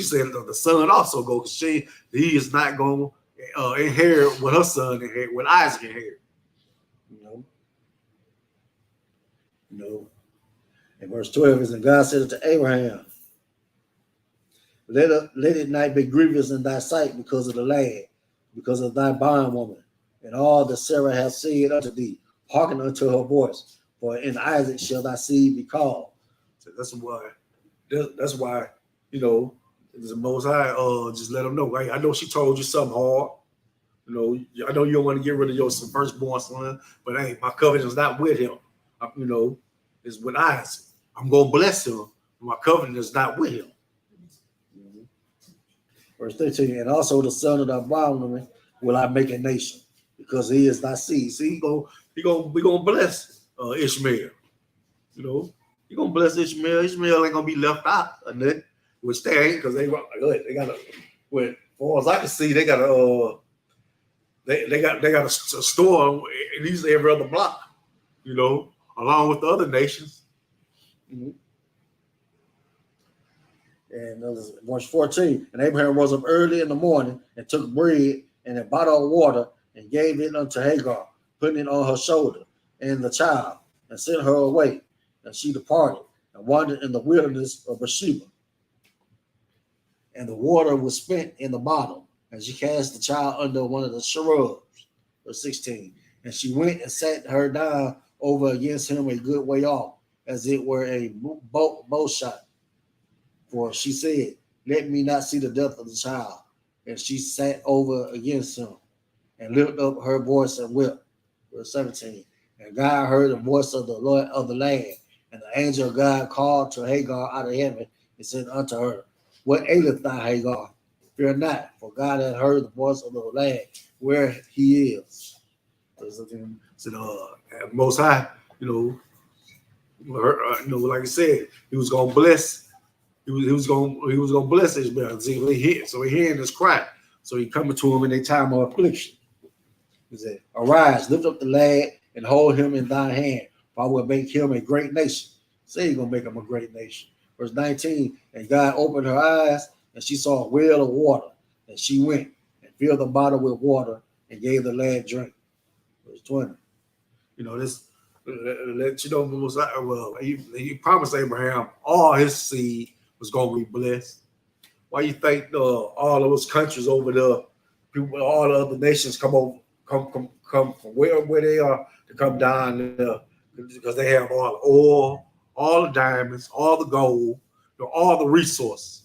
said the son also go because he is not going to inherit what her son inherit, what Isaac inherit. You know. And verse 12 is, and God said unto Abraham, let it not be grievous in thy sight because of the lad, because of thy bondwoman, and all that Sarah hath said unto thee, hearken unto her voice, for in Isaac shall thy seed be called. So that's why, you know, the Most High just let them know. Right? I know she told you something hard. You know, I know you don't want to get rid of your firstborn son, but hey, my covenant is not with him. You know, it's with Isaac. I'm gonna bless him. My covenant is not with him. Verse 13, and also the son of thy bondwoman will I make a nation, because he is thy seed. See, we gonna bless Ishmael. You know, he gonna bless Ishmael. Ishmael ain't gonna be left out of that, which they ain't, because they got a, well, as far as I can see, they got a store at least every other block, you know, along with the other nations. And verse 14, and Abraham rose up early in the morning and took bread and a bottle of water and gave it unto Hagar, putting it on her shoulder and the child, and sent her away. And she departed and wandered in the wilderness of Beersheba. And the water was spent in the bottle, and she cast the child under one of the shrubs. Verse 16, and she went and sat her down over against him a good way off, as it were a bow shot. For she said, let me not see the death of the child. And she sat over against him and lifted up her voice and wept. Verse 17. And God heard the voice of the Lord of the land. And the angel of God called to Hagar out of heaven and said unto her, what aileth thou, Hagar? Fear not, for God hath heard the voice of the land where he is. Verse 17. So Most High, like I said, he was gonna bless. He was gonna bless Ishmael. See, so he hearing this cry. So he coming to him in a time of affliction. He said, arise, lift up the lad and hold him in thy hand, for I will make him a great nation. Say he's gonna make him a great nation. Verse 19, and God opened her eyes, and she saw a well of water, and she went and filled the bottle with water and gave the lad drink. Verse 20. This let you know, well, he promised Abraham all his seed was going to be blessed. Why you think all those countries over there, people, all the other nations come from where they are to come down there because they have all the oil, all the diamonds, all the gold, all the resources.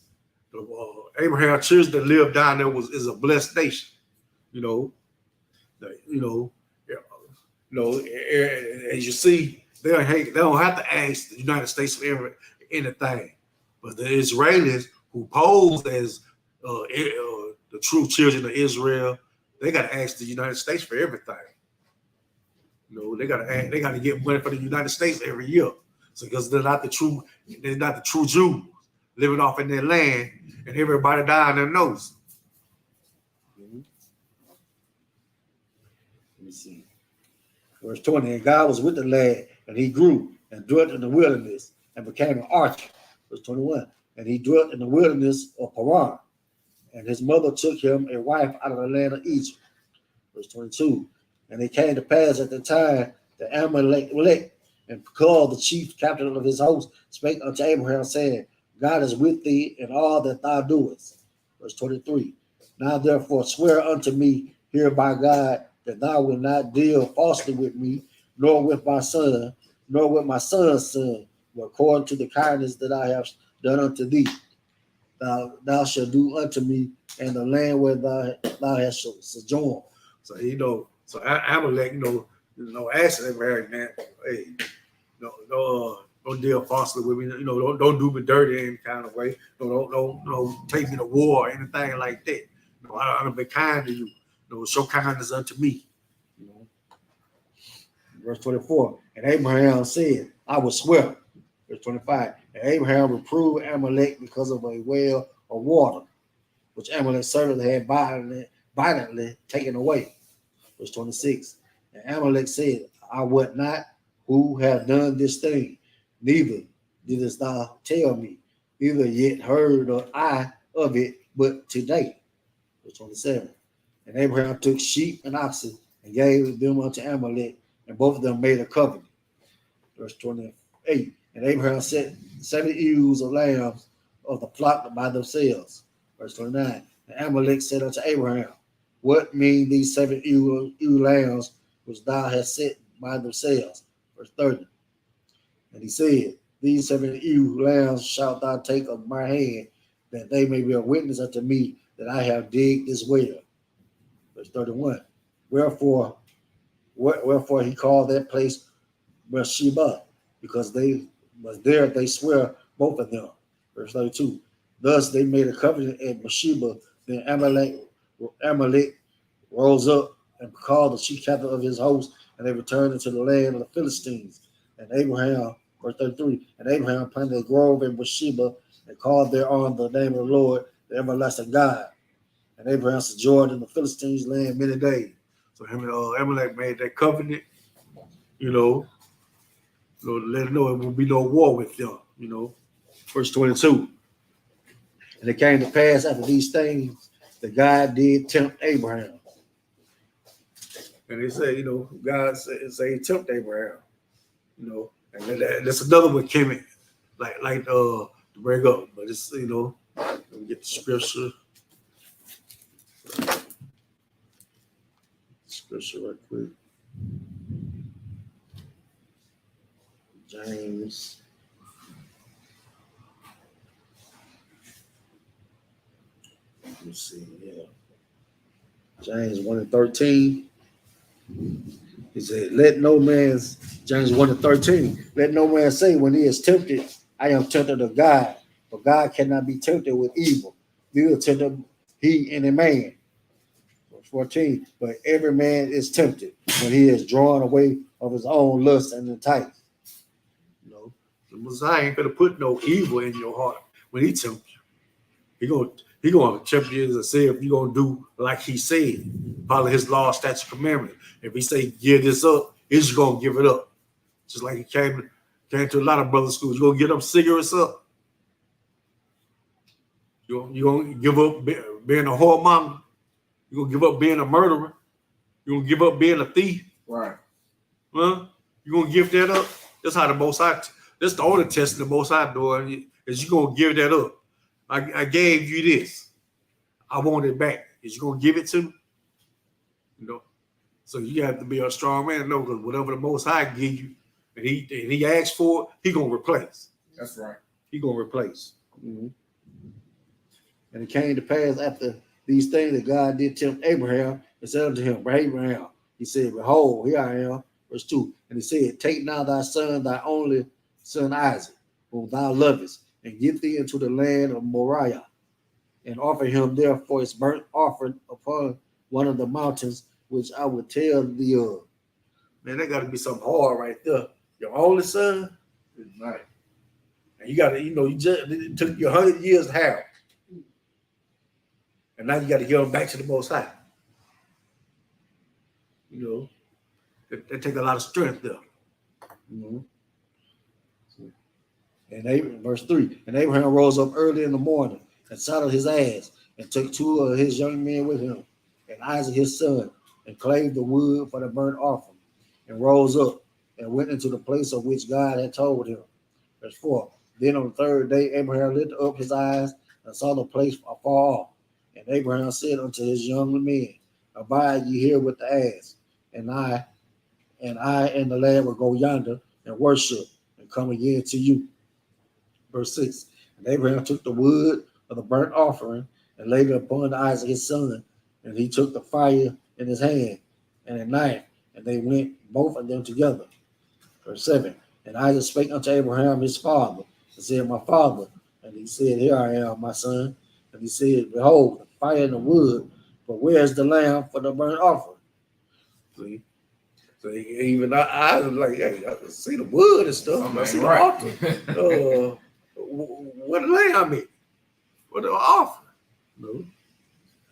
Abraham children that live down there is a blessed nation. As you see, they don't have to ask the United States for anything. But the Israelis who pose as the true children of Israel, they got to ask the United States for everything. They got to get money from the United States every year. So because they're not the true Jews living off in their land, and everybody down there knows. Let me see. Verse 20, and God was with the lad, and he grew and dwelt in the wilderness and became an archer. Verse 21, and he dwelt in the wilderness of Paran, and his mother took him a wife out of the land of Egypt. Verse 22, and it came to pass at the time that Amalek and Pekah, the chief captain of his host, spake unto Abraham, saying, God is with thee in all that thou doest. Verse 23, now therefore swear unto me here by God that thou wilt not deal falsely with me, nor with my son, nor with my son's son, but according to the kindness that I have done unto thee, thou shalt do unto me in the land where thou hast sojourned. So Amalek, asking Abraham, man, hey, don't deal falsely with me. Don't do me dirty in any kind of way. Don't take me to war or anything like that. I'll be kind to you. Show kindness unto me. Verse 24, and Abraham said, I will swear. Verse 25, and Abraham reproved Amalek because of a well of water, which Amalek's servant had violently taken away. Verse 26, and Amalek said, I would not who have done this thing, neither didst thou tell me, neither yet heard I of it, but today. Verse 27, and Abraham took sheep and oxen and gave them unto Amalek, and both of them made a covenant. Verse 28, and Abraham set 70 ewes of lambs of the flock by themselves. Verse 29, and Amalek said unto Abraham, what mean these 7 ewe lambs which thou hast set by themselves? Verse 30, and he said, these 7 ewe lambs shalt thou take of my hand, that they may be a witness unto me that I have digged this well. Verse 31, wherefore he called that place Beersheba, because they swear both of them. Verse 32, thus they made a covenant at Beersheba. Then Amalek rose up and called the chief captain of his host, and they returned into the land of the Philistines. And Abraham, verse 33, and Abraham planted a grove in Beersheba and called thereon the name of the Lord, the everlasting God. And Abraham sojourned in the Philistines' land many days. So him and Amalek made that covenant, let him know it will be no war with them, Verse 22. And it came to pass after these things that God did tempt Abraham. And they say, you know, God say tempt Abraham, you know, and that's another one came in, like to bring up, but it's, you know, let me get the scripture. Scripture right quick. James. Let me see, yeah. James 1:13. He said, James 1:13, let no man say when he is tempted, I am tempted of God, for God cannot be tempted with evil. Neither tempted he any man. Verse 14, but every man is tempted when he is drawn away of his own lust and enticed. You know, the Messiah ain't gonna put no evil in your heart when he tempts you. He gonna tempt you to say if you're gonna do like he said, follow his law, statute, commandment. If he say give this up, he's just gonna give it up. Just like he came to a lot of brother schools. You're gonna get them cigarettes up. You're gonna give up being a whoremonger. You're gonna give up being a murderer. You're gonna give up being a thief. Right. Huh? You're gonna give that up. That's how the Most High. That's the only test the Most High doing is you gonna give that up. I gave you this. I want it back. Is you gonna give it to me? You know. So you have to be a strong man, know, because whatever the Most High give you, and he asks for it, he gonna replace. That's right. He gonna replace. Mm-hmm. And it came to pass after these things that God did tempt Abraham and said unto him, Abraham, he said, behold, here I am. Verse 2. And he said, take now thy son, thy only son Isaac, whom thou lovest, and get thee into the land of Moriah, and offer him there for his burnt offering upon one of the mountains which I will tell thee of. Man, that got to be something hard right there. Your only son, Right. and you got to, you know, it took you 100 years to have, and now you got to give him back to the Most High. You know, that take a lot of strength there. Mm-hmm. And verse 3, and Abraham rose up early in the morning and saddled his ass and took 2 of his young men with him and Isaac his son and clave the wood for the burnt offering and rose up and went into the place of which God had told him. Verse 4, then on the third day Abraham lifted up his eyes and saw the place afar off. And Abraham said unto his young men, abide ye here with the ass, and I and the lad will go yonder and worship and come again to you. Verse 6, and Abraham took the wood of the burnt offering and laid it upon Isaac his son, and he took the fire in his hand and a knife, and they went both of them together. Verse 7, and Isaac spake unto Abraham his father, and said, my father. And he said, here I am, my son. And he said, behold, the fire and the wood, but where's the lamb for the burnt offering? See? So even I was like, hey, I see the wood and stuff. I see the altar. What the lamb is? What the offering? No.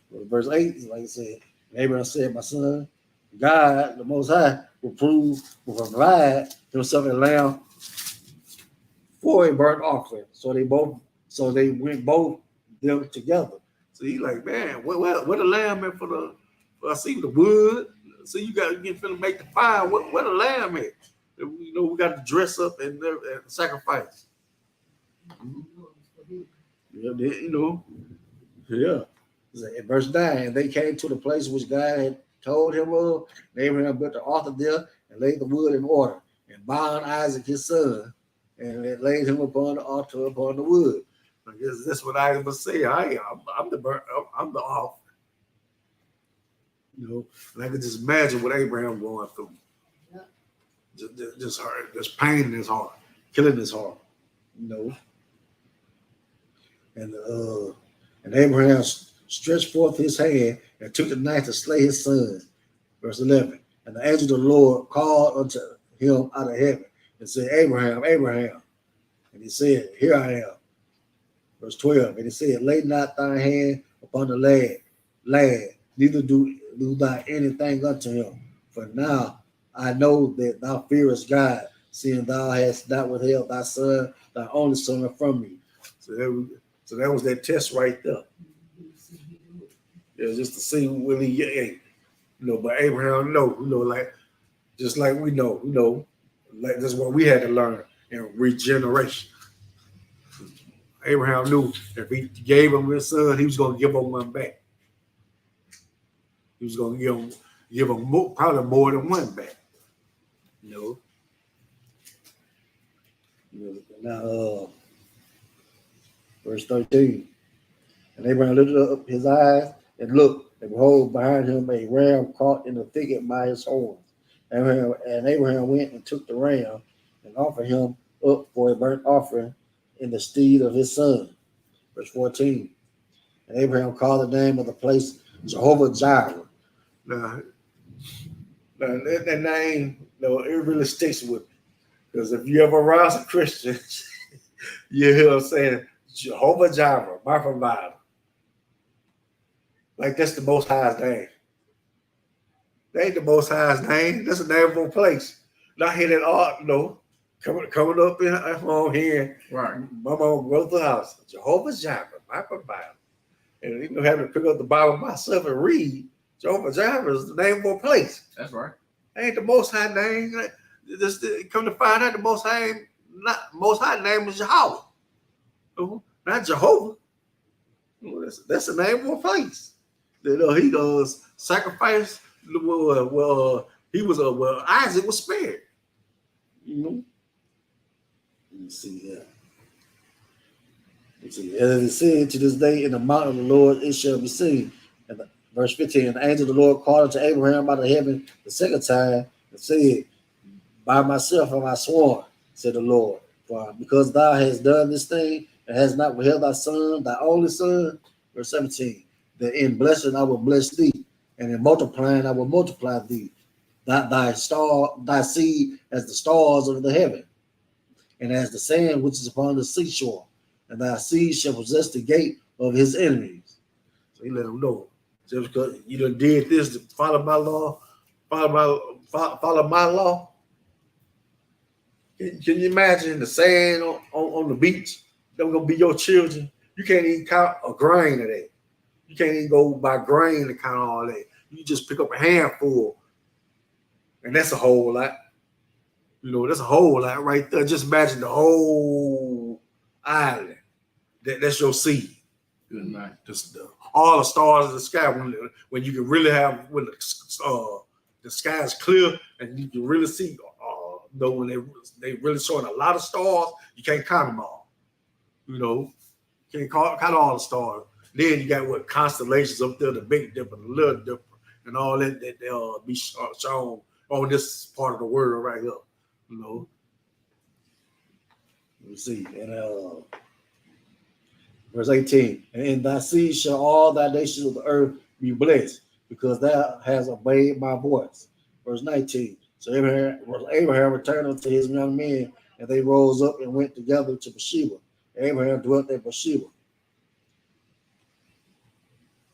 Well, verse 8 is like I said, Abraham said, my son, God, the Most High, will provide himself a lamb for a burnt offering. So they went both them together. So he's like, man, what the lamb is for I see the wood. So you got to get finna make the fire. What the lamb is? You know, we got to dress up and sacrifice. Yeah, you know, yeah. In verse 9, and they came to the place which God had told him of. And Abraham built the altar there and laid the wood in order and bound Isaac his son and laid him upon the altar upon the wood. I guess that's what I was saying. I'm the offering. You know, and I could just imagine what Abraham going through. Yeah. Just pain in his heart, killing his heart. You know. And Abraham stretched forth his hand and took the knife to slay his son. Verse 11. And the angel of the Lord called unto him out of heaven and said, Abraham, Abraham. And he said, here I am. Verse 12. And he said, lay not thy hand upon the lad, neither do thou anything unto him. For now I know that thou fearest God, seeing thou hast not withheld thy son, thy only son from me. So that was that test right there. Yeah, just to see will he ain't. But Abraham like just like we know, like that's what we had to learn in regeneration. Abraham knew if he gave him his son, he was gonna give him one back. He was gonna give him probably more than one back. Now, verse 13. And Abraham lifted up his eyes and looked, and behold, behind him a ram caught in the thicket by his horns. And Abraham went and took the ram and offered him up for a burnt offering in the stead of his son. Verse 14. And Abraham called the name of the place Jehovah Jireh. Now that name, it really sticks with me. Because if you ever arouse a Christian, you hear them saying, Jehovah Jireh, my provider. Like that's the Most High's name. That ain't the Most High's name. That's a name of a place. Not here that art, coming up in home here. Right. My mom wrote the house. Jehovah Jireh, my provider. And having to pick up the Bible myself and read, Jehovah Jireh is the name of a place. That's right. That ain't the Most High name. Come to find out, the Most High name is Yahweh. Not Jehovah. That's the name of a place. He goes sacrifice. Isaac was spared. Let me see that. As it is said to this day, in the mountain of the Lord it shall be seen. And verse 15, and the angel of the Lord called unto Abraham out of heaven the second time and said, by myself have I sworn, said the Lord, for because thou hast done this thing and hast not withheld thy son, thy only son. Verse 17, that in blessing I will bless thee, and in multiplying I will multiply thee, thy seed as the stars of the heaven, and as the sand which is upon the seashore, and thy seed shall possess the gate of his enemies. So he let him know, just because you done did this to follow my law, follow my law. Can you imagine the sand on the beach? They're gonna be your children. You can't even count a grain of that. You can't even go by grain to count all that. You just pick up a handful, and that's a whole lot. That's a whole lot right there. Just imagine the whole island. That's your seed. Good night. Just all the stars in the sky. When you can really have when the sky is clear and you can really see. When they really showing a lot of stars, you can't count them all. Can't count all the stars. Then you got constellations up there, the Big Dipper, the Little Dipper, and all that they'll be shown on this part of the world right here. Let me see. And verse 18, and in thy seed shall all thy nations of the earth be blessed, because thou hast obeyed my voice. Verse 19. So Abraham returned unto his young men, and they rose up and went together to Beersheba. Abraham dwelt at Beersheba.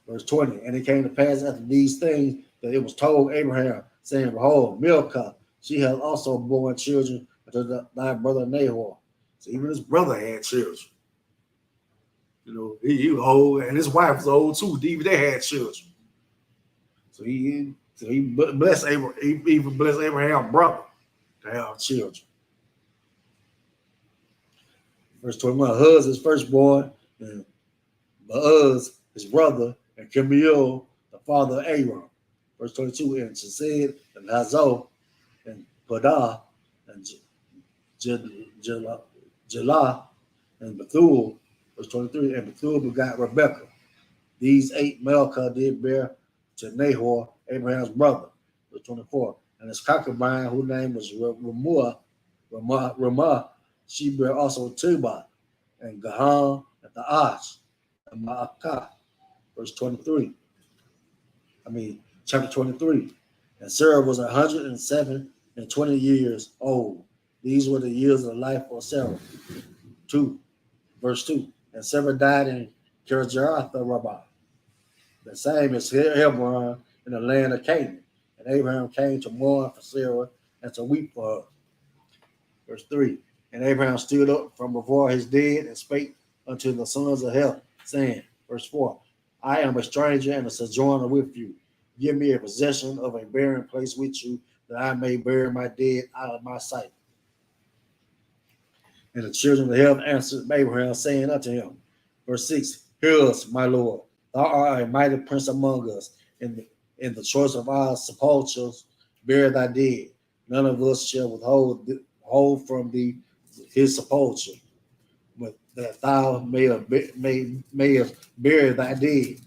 Verse 20, and it came to pass after these things that it was told Abraham, saying, behold, Milcah, she hath also borne children unto thy brother Nahor. So even his brother had children. He was old, and his wife was old too. Even they had children. So he blessed Abraham. He even blessed Abraham's brother to have children. Verse 21, Huz his firstborn, and Boaz his brother, and Chemiel the father of Aaron. Verse 22, and Chesed and Hazo and Padah and Jelah and Bethuel. Verse 23, and Bethuel begot Rebekah. These 8 Milcah did bear to Nahor, Abraham's brother. Verse 24, and his concubine, whose name was Ramah, she bare also Tubal and Gaham and Taash and Maacah. Verse 23. Chapter 23. And Sarah was 107 and 20 years old. These were the years of life of Sarah. 2. Verse 2. And Sarah died in Kirjath-Rabbah, the same as Hebron in the land of Canaan. And Abraham came to mourn for Sarah and to weep for her. Verse 3. And Abraham stood up from before his dead and spake unto the sons of Heth, saying, verse 4, I am a stranger and a sojourner with you. Give me a possession of a burying place with you, that I may bury my dead out of my sight. And the children of Heth answered Abraham, saying unto him, verse 6, Hear us, my Lord. Thou art a mighty prince among us. In the choice of our sepulchres, bury thy dead. None of us shall withhold from thee his sepulchre, but that thou mayest bury thy dead.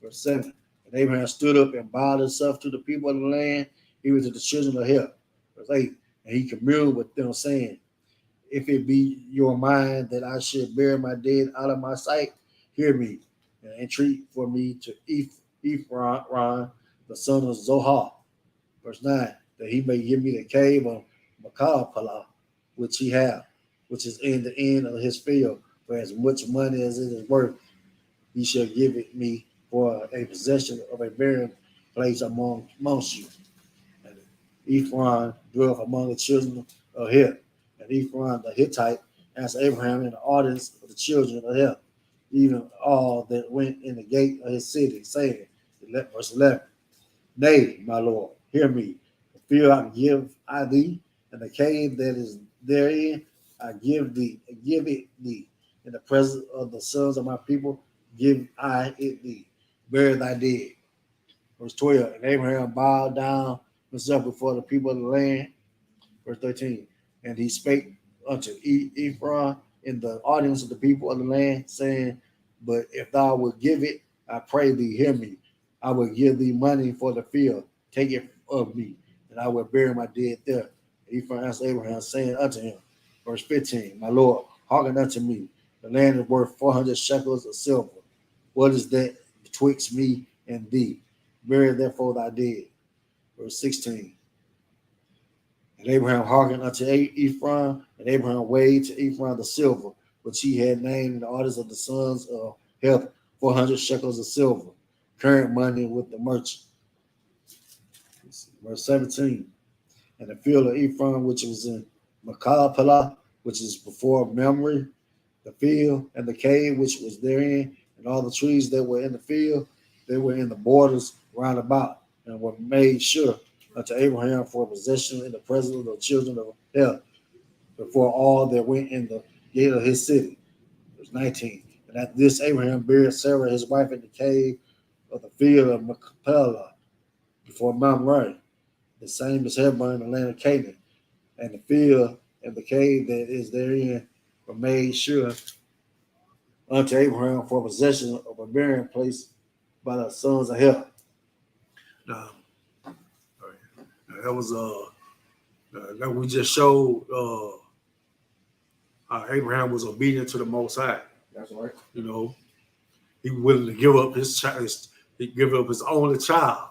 Verse 7. And Abraham stood up and bowed himself to the people of the land, even to the children of Heth. Verse 8. And he communed with them, saying, If it be your mind that I should bury my dead out of my sight, hear me, and entreat for me to Ephron, the son of Zohar. Verse 9, that he may give me the cave of Machpelah, which he hath, which is in the end of his field, for as much money as it is worth, he shall give it me for a possession of a burying place amongst you. And Ephron dwelt among the children of Heth, and Ephron the Hittite answered Abraham in the audience of the children of Heth, even all that went in the gate of his city, saying, verse 11, Nay, my Lord, hear me. The field I give thee, and the cave that is therein I give it thee. In the presence of the sons of my people, give I it thee. Bury thy dead. Verse 12, and Abraham bowed down himself before the people of the land. Verse 13, and he spake unto Ephron in the audience of the people of the land, saying, But if thou wilt give it, I pray thee, hear me. I will give thee money for the field. Take it of me, and I will bury my dead there. Ephron answered Abraham, saying unto him, verse 15, My Lord, hearken unto me. The land is worth 400 shekels of silver. What is that betwixt me and thee? Bury therefore thy dead. Verse 16, and Abraham hearkened unto Ephron, and Abraham weighed to Ephron the silver, which he had named in the orders of the sons of Heth, 400 shekels of silver, current money with the merchant. Verse 17, and the field of Ephron, which was in Machpelah, which is before Mamre, the field, and the cave which was therein, and all the trees that were in the field, they were in the borders round about, and were made sure unto Abraham for possession in the presence of the children of Heth, before all that went in the gate of his city. Verse 19, and at this Abraham buried Sarah his wife in the cave of the field of Machpelah, before Mamre, the same as Hebron in the land of Canaan, and the field and the cave that is therein were made sure unto Abraham for possession of a burying place by the sons of Heth. Now, that was that we just showed how Abraham was obedient to the Most High. That's right. You know, he was willing to give up his child. He gave up his only child.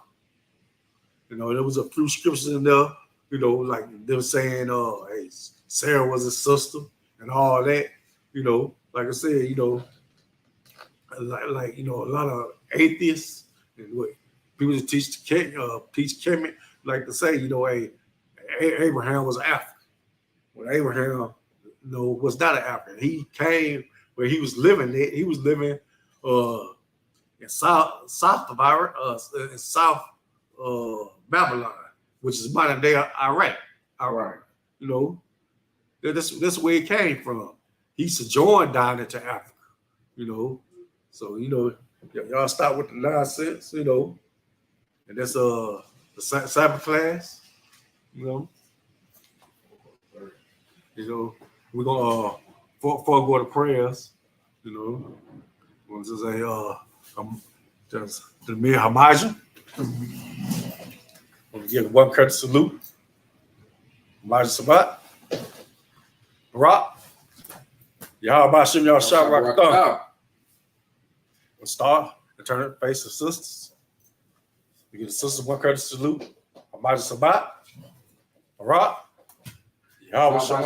You know, there was a few scriptures in there, you know, like them saying, hey, Sarah was his sister and all that. You know, like I said, you know, like you know, a lot of atheists and what people that teach Kemet like to say, you know, hey, Abraham was African. Well, Abraham, you know, was not an African. He came where he was living. He was living in South Babylon, which is modern day Iraq. Right. You know, that's where he came from. He sojourned down into Africa. You know, so you know, y'all start with the nonsense. You know, and that's the Sabbath class. You know, we're gonna before I go to prayers. You know, we'll just say just the Mir Hamajah. We'll give one courteous salute. Hamajah Sabbath. Rock. Yahweh Shem Yahshua Rakatah. We'll start and turn it face to sisters. We give the sisters one courteous salute. Hamajah Sabbath. Rock. Yahweh Shem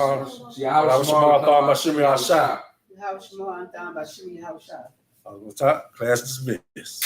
Yahshua. Class dismissed.